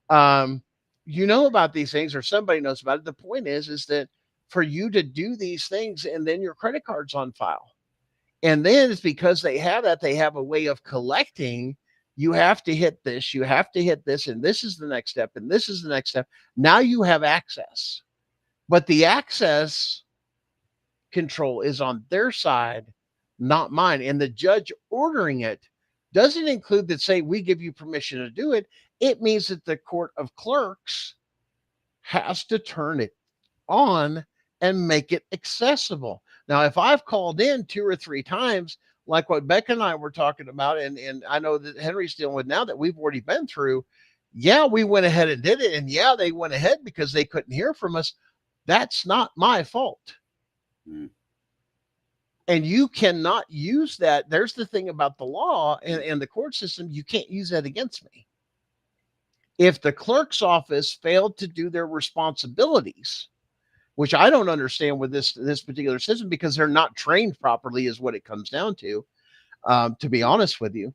You know about these things, or somebody knows about it. The point is that for you to do these things, and then your credit card's on file. And then it's because they have that, they have a way of collecting. You have to hit this, you have to hit this, and this is the next step, and this is the next step. Now you have access, but the access control is on their side, not mine. And the judge ordering it doesn't include that, say, we give you permission to do it. It means that the court of clerks has to turn it on and make it accessible. Now, if I've called in 2 or 3 times, like what Becca and I were talking about, and I know that Henry's dealing with now that we've already been through, yeah, we went ahead and did it. And yeah, they went ahead because they couldn't hear from us. That's not my fault. Mm. And you cannot use that. There's the thing about the law and the court system. You can't use that against me. If the clerk's office failed to do their responsibilities, which I don't understand with this particular system, because they're not trained properly is what it comes down to be honest with you.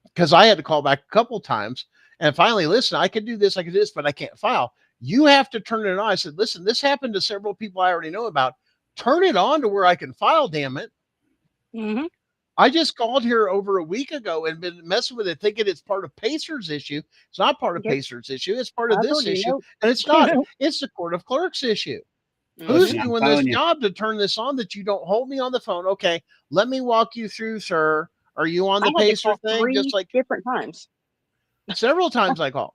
Because I had to call back a couple times and finally, listen, I can do this, but I can't file. You have to turn it on. I said, listen, this happened to several people I already know about. Turn it on to where I can file, damn it. Mm-hmm. I just called here over a week ago and been messing with it, thinking it's part of Pacer's issue. It's not part of Yep. Pacer's issue. It's part of I this told you, issue. nope. And it's not. It's the court of clerks issue. Who's Listen, I'm doing this telling you. job to turn this on that you don't hold me on the phone? Okay, let me walk you through, sir. Are you on I the had to Pacer call thing? 3 Just like different times. several times I called.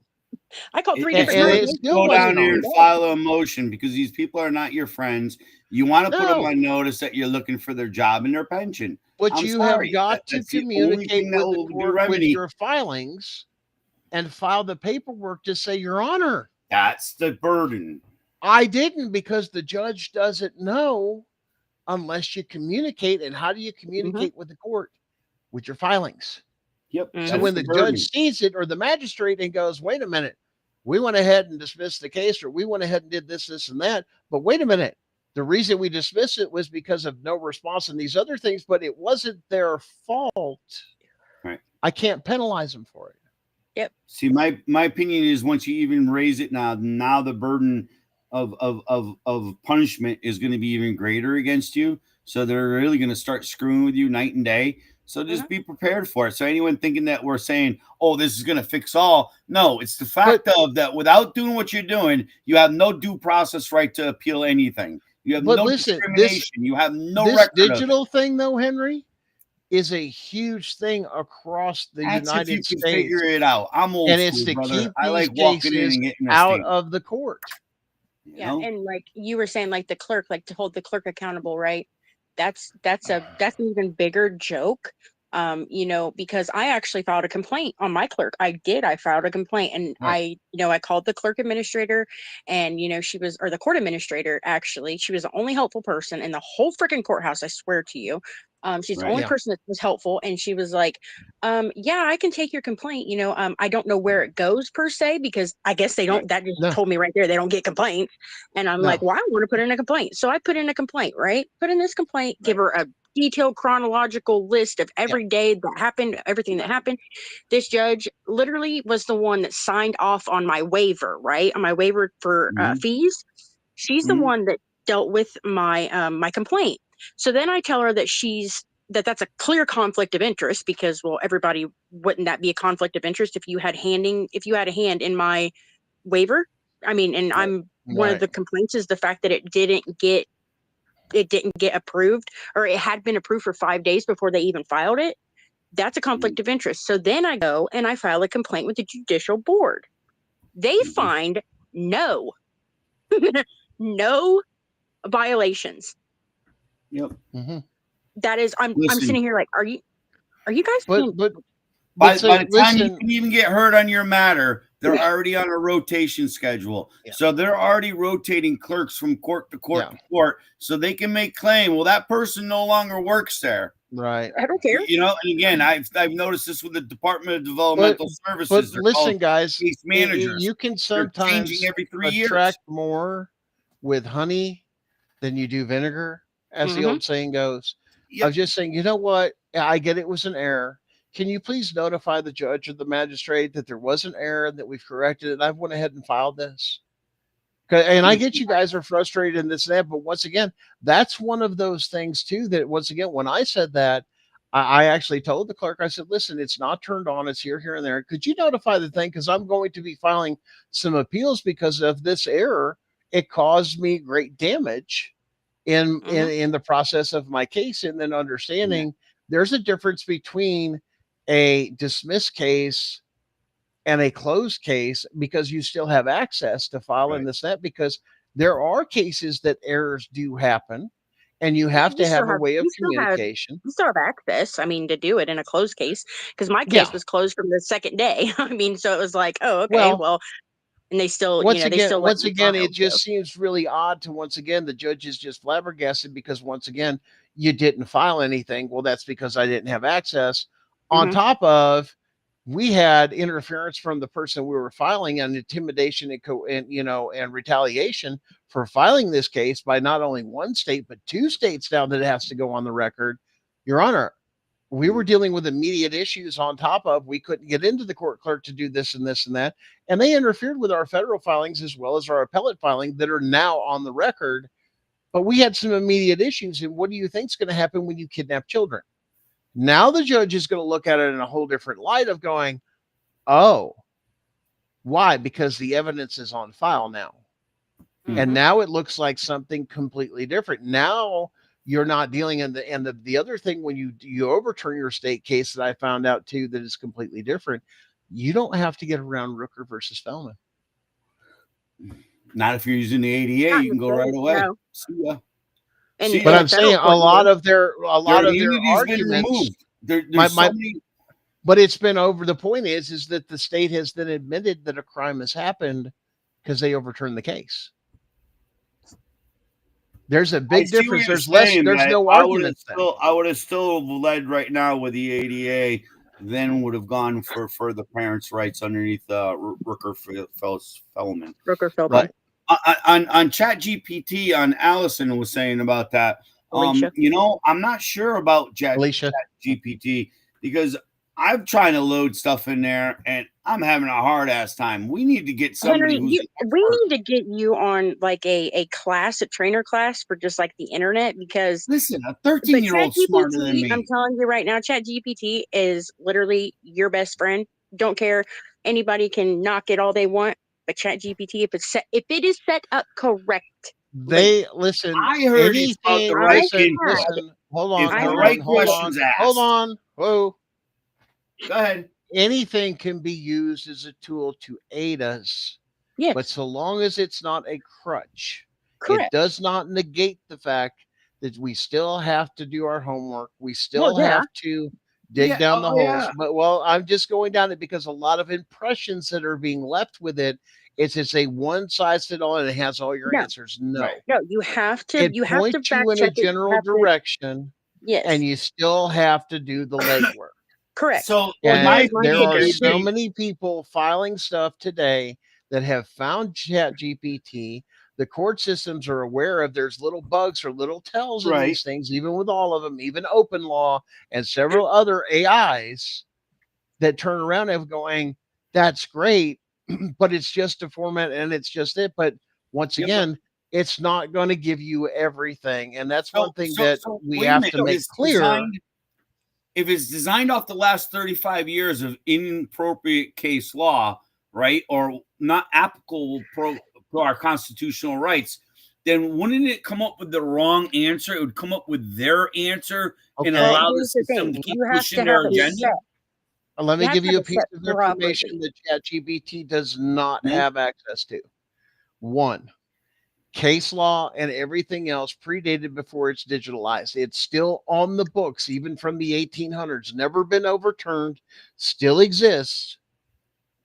I called 3 And- different and times. it They still told Go me wasn't down there on. and no. file a motion because these people are not your friends. You want to put them No. on notice that you're looking for their job and their pension. But I'm you sorry. have got to That's the only communicate thing that with the will do court with remedy. your filings and file the paperwork to say, Your Honor, That's the burden. I didn't, because the judge doesn't know unless you communicate. And how do you communicate with the court? With your filings. Yep. Mhm. So That's when the the burden. judge sees it, or the magistrate, and goes, wait a minute, we went ahead and dismissed the case, or we went ahead and did this, this, and that. But wait a minute, the reason we dismissed it was because of no response and these other things, but it wasn't their fault. Right. I can't penalize them for it. See, my opinion is once you even raise it now the burden of punishment is going to be even greater against you. So they're really going to start screwing with you night and day. So just be prepared for it. So anyone thinking that we're saying, oh, this is going to fix all. No, it's the fact of that without doing what you're doing, you have no due process right to appeal anything. You have But no listen, discrimination. You have no this record of it. digital thing, though, Henry, is a huge thing across the That's if you United can States. figure it out. I'm old And it's school, to brother. keep I these like walking in cases and getting a out stamp. of the court. Yeah, know? and like you were saying, like the clerk, like to hold the clerk accountable, right? That's an even bigger joke. Because I actually filed a complaint on my clerk. I filed a complaint, and Right. I called the clerk administrator, and she was, or the court administrator, actually, she was the only helpful person in the whole freaking courthouse, I swear to you. She's the Right. only Yeah. person that was helpful, and she was like, yeah, I can take your complaint. I don't know where it goes per se, because I guess they don't, that just No. told me right there, they don't get complaints. And I'm like, No. well, I want to put in a complaint. So I put in a complaint, right? Put in this complaint, give her a detailed chronological list of every day that happened, everything that happened. This judge literally was the one that signed off on my waiver, right? On my waiver for fees. She's the one that dealt with my my complaint. So then I tell her that that's a clear conflict of interest, because, well, everybody, wouldn't that be a conflict of interest if you had a hand in my waiver? I mean, and I'm one of the complaints is the fact that it didn't get approved, or it had been approved for 5 days before they even filed it. That's a conflict of interest. So then I go and I file a complaint with the judicial board. They find no violations. Yep. That is, I'm sitting here like, are you guys being... By the time you listen, can even get heard on your matter, They're already on a rotation schedule. Yeah. So they're already rotating clerks from court to court Yeah. to court so they can make claim. Well, that person no longer works there. Right. I don't care. You know, and again, I've noticed this with the Department of Developmental But Services. They're listen, called guys, case managers. you can They're changing sometimes every 3 years. attract more with honey than you do vinegar, as the old saying goes. Yep. I was just saying, you know what? I get it was an error. Can you please notify the judge or the magistrate that there was an error and that we've corrected it? I've went ahead and filed this. And I get you guys are frustrated in this and that, but once again, that's one of those things too that once again, when I said that, I actually told the clerk, I said, listen, it's not turned on. It's here, and there. Could you notify the thing? Because I'm going to be filing some appeals because of this error. It caused me great damage in the process of my case. And then understanding there's a difference between a dismissed case and a closed case because you still have access to file in this net because there are cases that errors do happen. And you have to have a way of communication. You still have access, I mean, to do it in a closed case because my case was closed from the second day. I mean, so it was like, oh, okay, well, and they still, once they still once again, it just seems really odd to once again the judge is just flabbergasted because once again you didn't file anything. Well, that's because I didn't have access. On top of we had interference from the person we were filing and intimidation and retaliation for filing this case by not only one state but 2 states now that it has to go on the record. Your Honor, we were dealing with immediate issues on top of we couldn't get into the court clerk to do this and this and that. And they interfered with our federal filings as well as our appellate filing that are now on the record. But we had some immediate issues. And what do you think is going to happen when you kidnap children? Now the judge is going to look at it in a whole different light of going, oh, why? Because the evidence is on file now. And now it looks like something completely different. Now you're not dealing in the other thing when you overturn your state case that I found out too that is completely different. You don't have to get around Rooker versus Feldman. Not if you're using the ADA, you can go right away. No. See ya. But I'm saying a lot of their arguments. But it's been over. The point is that the state has then admitted that a crime has happened because they overturned the case. There's a big difference. There's no argument. I would have still led right now with the ADA, then would have gone for the parents' rights underneath Rooker Feldman. Rooker Feldman. On ChatGPT, on Allison was saying about that. I'm not sure about ChatGPT because I'm trying to load stuff in there and I'm having a hard ass time. We need to get somebody. Henry, we need to get you on like a class, a trainer class for just like the internet because listen, a 13-year-old smarter than me. I'm telling you right now, ChatGPT is literally your best friend. Don't care. Anybody can knock it all they want, but ChatGPT, if it is set up correct. Listen. I heard it's about the right thing. Listen, hold on. Whoa. Go ahead. Anything can be used as a tool to aid us. Yes. But so long as it's not a crutch, correct. It does not negate the fact that we still have to do our homework. We still have to dig down the holes. But I'm just going down it because a lot of impressions that are being left with it, it's a one size fits all and it has all your answers. No, you have to. You have to fact check in a general direction. Yes, and you still have to do the legwork. Correct. So there are so many people filing stuff today that have found ChatGPT. The court systems are aware of there's little bugs or little tells in these things, even with all of them, even open law and several other AIs that turn around and going, that's great, but it's just a format and it's just it. But once again, it's not going to give you everything. And that's one thing that we have to make clear. If it's designed off the last 35 years of inappropriate case law, right, or not applicable to our constitutional rights, then wouldn't it come up with the wrong answer? It would come up with their answer and allow the system to keep pushing their agenda. Let me give you a piece of information that ChatGPT does not have access to. One, case law and everything else predated before it's digitalized. It's still on the books, even from the 1800s, never been overturned, still exists.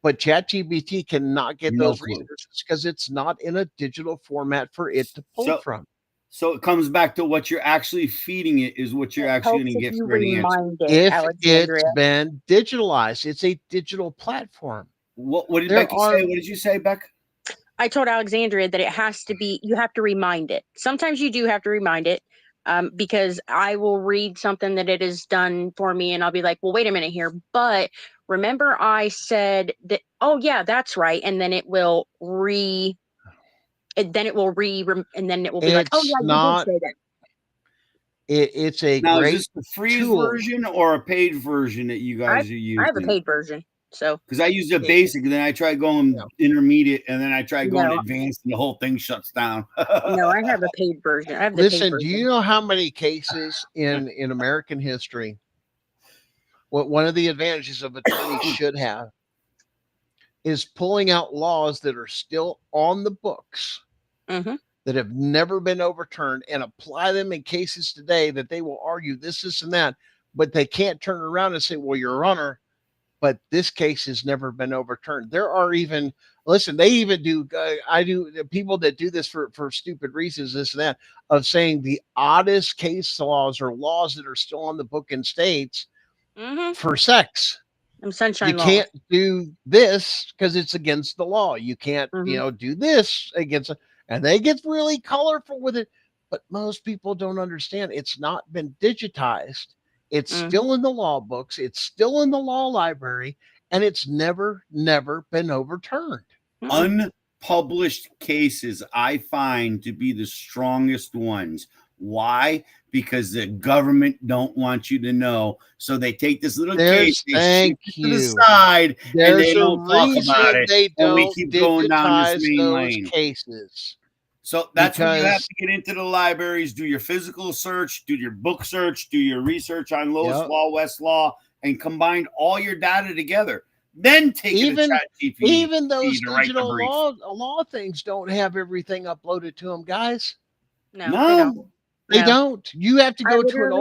but ChatGPT cannot get No those clue. resources because it's not in a digital format for it to pull from. So it comes back to what you're actually feeding it is what you're It actually helps going to if get you for the answer. remind it, If Alexandria. it's been digitalized, it's a digital platform. What did There Becky are- say? What did you say, Beck? I told Alexandria that it has to be, you have to remind it. Sometimes you do have to remind it, because I will read something that it has done for me and I'll be like, well, wait a minute here. But remember I said that, oh yeah, that's right. And then it will and then it will be like, oh It's yeah, you not. did say that. It's a Now, is great this the free tool. version or a paid version that you guys are using? I have a paid version. So, because I used a basic, and then I tried going intermediate, and then I tried going No. advanced, and the whole thing shuts down. no, I have a paid version. I have the paid Listen, version. do you know how many cases in American history? What one of the advantages of attorneys should have is pulling out laws that are still on the books Mhm. that have never been overturned and apply them in cases today that they will argue this, and that, but they can't turn around and say, well, Your Honor, but this case has never been overturned. There are even, listen, they even do, people that do this for stupid reasons, this and that, of saying the oddest case laws or laws that are still on the book in states Mhm. for sex. I'm Sunshine You Law. can't do this because it's against the law. You can't, Mhm. do this against, and they get really colorful with it. But most people don't understand. It's not been digitized. It's Mhm. still in the law books. It's still in the law library, and it's never been overturned. Unpublished cases I find to be the strongest ones. Why? Because the government don't want you to know. So they take this little case, they Thank shift it to the you. side, and There's they a don't talk about reason it. they And we don't keep going down this digitize main those lane. cases. So that's when you have Because to get into the libraries, do your physical search, do your book search, do your research on lowest Yep. law, Westlaw, and combine all your data together. Then take it to ChatGPT even those to write the digital brief. law things don't have everything uploaded to them, guys. No, No. they don't. They No. don't. You have to I go to an literally-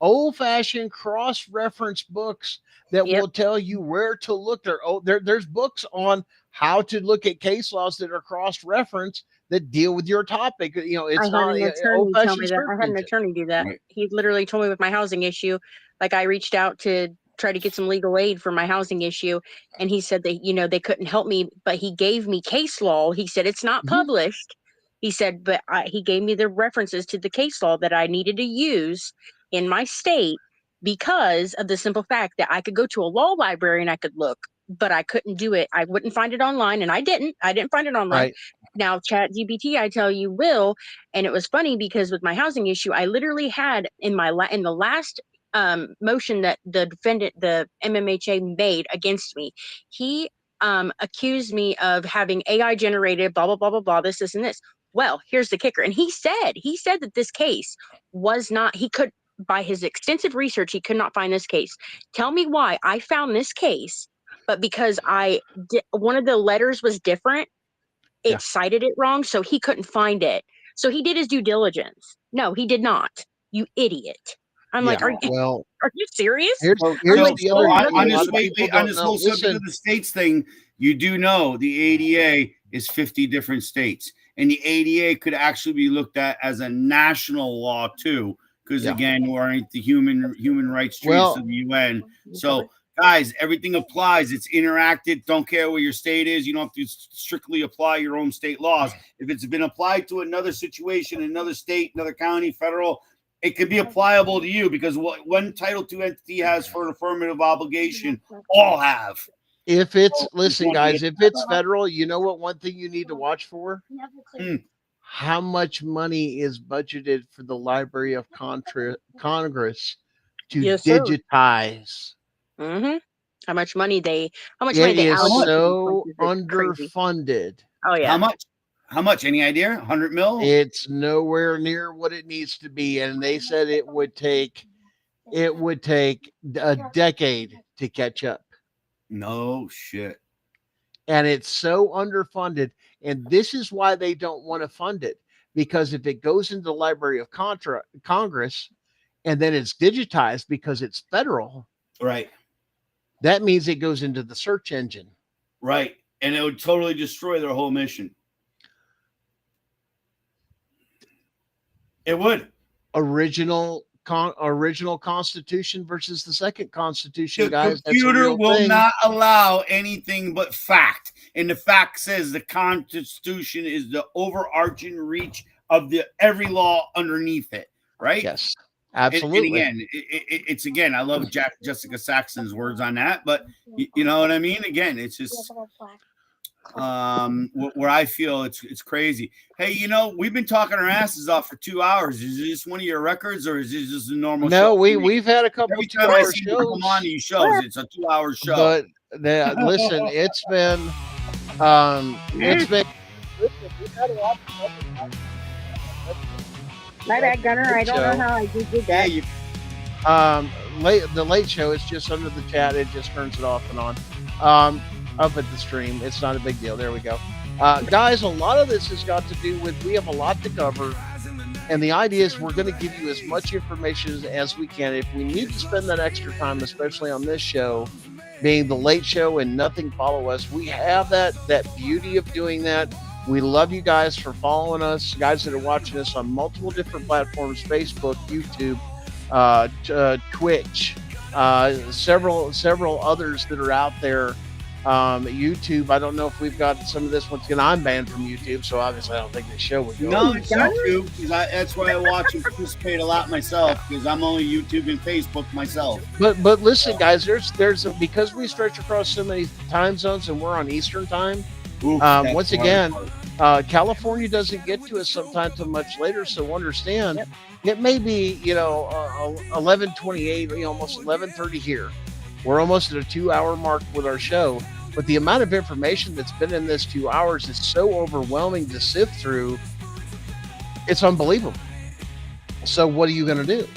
old fashioned cross-reference books that Yep. will tell you where to look. There's books on how to look at case laws that are cross-referenced that deal with your topic. It's I had not an attorney old tell me fashioned that. search I had an engine. attorney do that. Right. He literally told me with my housing issue, like I reached out to try to get some legal aid for my housing issue, and he said that they couldn't help me, but he gave me case law. He said it's not Mhm. published. He said, but he gave me the references to the case law that I needed to use in my state because of the simple fact that I could go to a law library and I could look, but I couldn't do it. I wouldn't find it online, and I didn't. I didn't find it online. Right. Now, ChatGPT, I tell you, will. And it was funny because with my housing issue, I literally had in the last motion that the defendant, the MMHA, made against me, he accused me of having AI generated blah blah blah blah blah this and this. Well, here's the kicker, and he said that this case was not. He could, by his extensive research, he could not find this case. Tell me why I found this case, but because one of the letters was different, it cited it wrong, so he couldn't find it. So he did his due diligence. No, he did not. You idiot. I'm like, are you serious? Here's I'm like, the other thing. on A lot this of people on don't this know. whole subject Listen, of the states thing, you do know the ADA is 50 different states, and the ADA could actually be looked at as a national law too, because again, we're the human rights treaties of the UN. So guys, everything applies. It's interacted. Don't care where your state is. You don't have to strictly apply your own state laws. If it's been applied to another situation, another state, another county, federal, it can be applicable to you because what one Title II entity has for an affirmative obligation, all have. if it's listen, guys, if it's federal, you know what? One thing you need to watch for: how much money is budgeted for the Library of Congress to Yes, sir. digitize. Mm-hmm. How much money they It is allocate to so these places is crazy. underfunded. Oh yeah. How much? How much? Any idea? 100 mil? It's nowhere near what it needs to be, and they said it would take a decade to catch up. No shit. And it's so underfunded, and this is why they don't want to fund it, because if it goes into the Library of Congress and then it's digitized because it's federal, Right. that means it goes into the search engine. Right. And it would totally destroy their whole mission. It would. Original Constitution versus the second Constitution, The guys. That's a computer real will thing. not allow anything but fact. And the fact says the Constitution is the overarching reach of the every law underneath it, right? Yes, absolutely. And again, it's again, I love Jessica Saxon's words on that, but you know what I mean? Again, it's just where I feel it's crazy. Hey, you know, we've been talking our asses off for 2 hours. Is this one of your records, or is this just a normal no, show? we've had a couple Every of time I 2-hour see you come shows. on these shows, it's a 2-hour show. But listen, it's been we've had a lot of My bad, Gunner. I don't know how I did that. the late show is just under the chat. It just turns it off and on. Up at the stream. It's not a big deal. There we go. Guys, a lot of this has got to do with we have a lot to cover. And the idea is we're going to give you as much information as we can. If we need to spend that extra time, especially on this show, being the late show and nothing follow us, we have that beauty of doing that. We love you guys for following us, guys that are watching us on multiple different platforms, Facebook, YouTube, Twitch, several others that are out there. YouTube, I don't know if we've got some of this. Once again, I'm banned from YouTube, so obviously I don't think this show would go. No, it's not true. That's why I watch and participate a lot myself, because I'm only YouTube and Facebook myself. But listen, guys, there's because we stretch across so many time zones and we're on Eastern time. Once again, California doesn't get to us sometimes till much later, so understand it may be 11:28, almost 11:30 here. We're almost at a 2-hour mark with our show, but the amount of information that's been in this 2 hours is so overwhelming to sift through. It's unbelievable. So what are you going to do?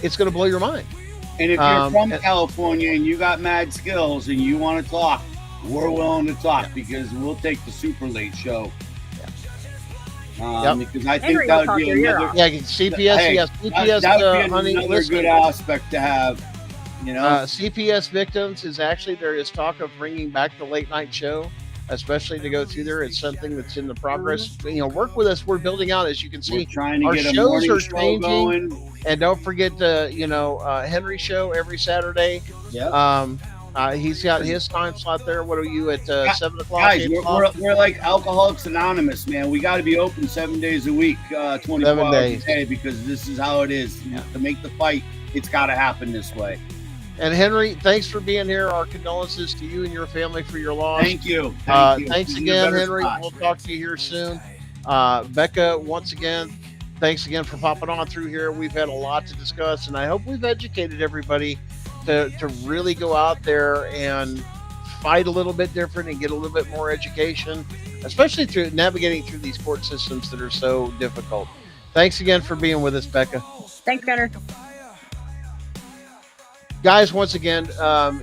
It's going to blow your mind. And if you're from California and you got mad skills and you want to talk, we're willing to talk because we'll take the super late show. Because I think that would be another CPS. Hey, yes, CPS. That would be Honey, another listen. good aspect to have. CPS victims is actually, there is talk of bringing back the late night show, especially to go through there. It's something that's in the progress. Work with us. We're building out, as you can see. We're trying to our get a shows morning are show changing. going. And don't forget the Henry show every Saturday. Yeah. He's got his time slot there. What are you at 7 o'clock? Guys, we're like Alcoholics Anonymous, man. We got to be open 7 days a week, 24 hours a day, because this is how it is. To make the fight, it's got to happen this way. And Henry, thanks for being here. Our condolences to you and your family for your loss. Thank you. Thanks again, Henry. We'll talk to you here soon. Becca, once again, thanks again for popping on through here. We've had a lot to discuss, and I hope we've educated everybody to really go out there and fight a little bit different and get a little bit more education, especially through navigating through these court systems that are so difficult. Thanks again for being with us, Becca. Thanks, Gunner. Guys, once again,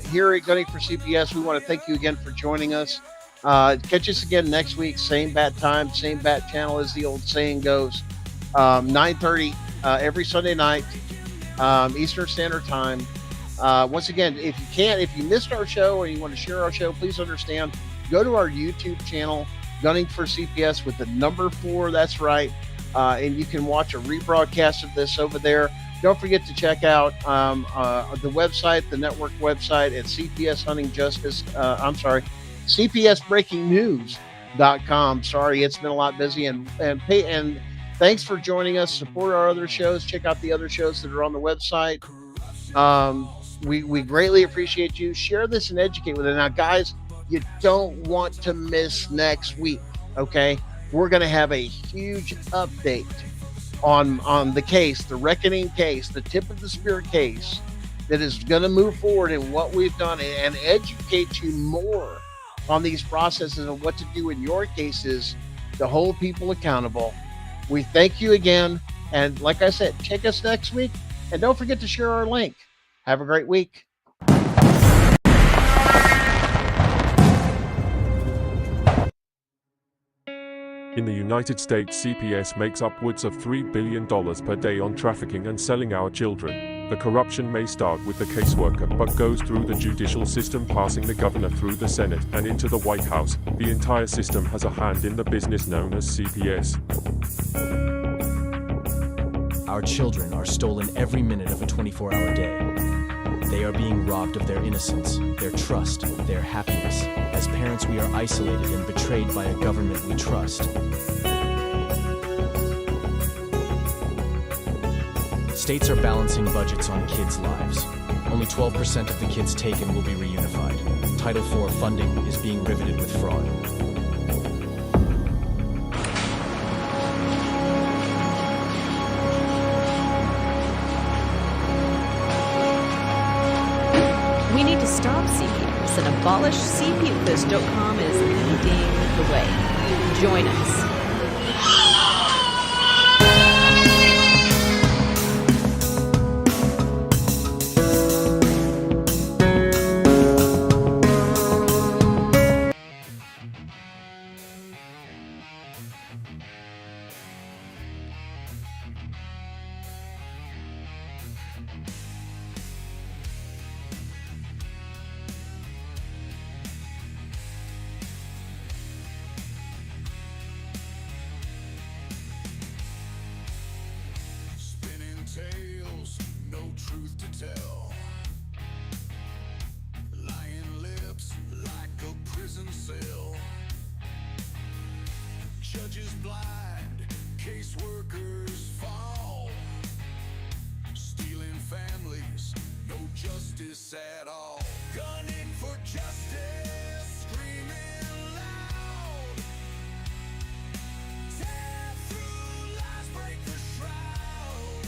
here at Gunning for CPS, we want to thank you again for joining us. Catch us again next week, same bat time, same bat channel, as the old saying goes. 9:30 every Sunday night, Eastern Standard Time. Once again, if you missed our show or you want to share our show, please understand, go to our YouTube channel, Gunning for CPS with the number 4. That's right. And you can watch a rebroadcast of this over there. Don't forget to check out the website, the network website at CPS Hunting Justice. CPSBreakingNews.com. Sorry, it's been a lot busy. And thanks for joining us. Support our other shows. Check out the other shows that are on the website. We greatly appreciate you. Share this and educate with it. Now, guys, you don't want to miss next week. Okay, we're going to have a huge update on the case, the reckoning case, the tip of the spear case that is going to move forward in what we've done and educate you more on these processes and what to do in your cases to hold people accountable. We thank you again. And like I said, check us next week. And don't forget to share our link. Have a great week. In the United States, CPS makes upwards of $3 billion per day on trafficking and selling our children. The corruption may start with the caseworker, but goes through the judicial system, passing the governor through the Senate and into the White House. The entire system has a hand in the business known as CPS. Our children are stolen every minute of a 24-hour day. They are being robbed of their innocence, their trust, their happiness. As parents, we are isolated and betrayed by a government we trust. States are balancing budgets on kids' lives. Only 12% of the kids taken will be reunified. Title IV funding is being riveted with fraud. We need to stop CPS, and abolishcpus.com is leading the way. Join us. Tales, no truth to tell. Lying lips like a prison cell. Judges blind, caseworkers fall. Stealing families, no justice at all. Gunning for justice, screaming loud. Tear through lies, break the shroud.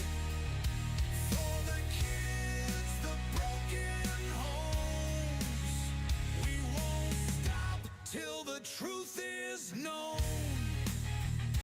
For the kids, the broken homes, we won't stop till the truth is known.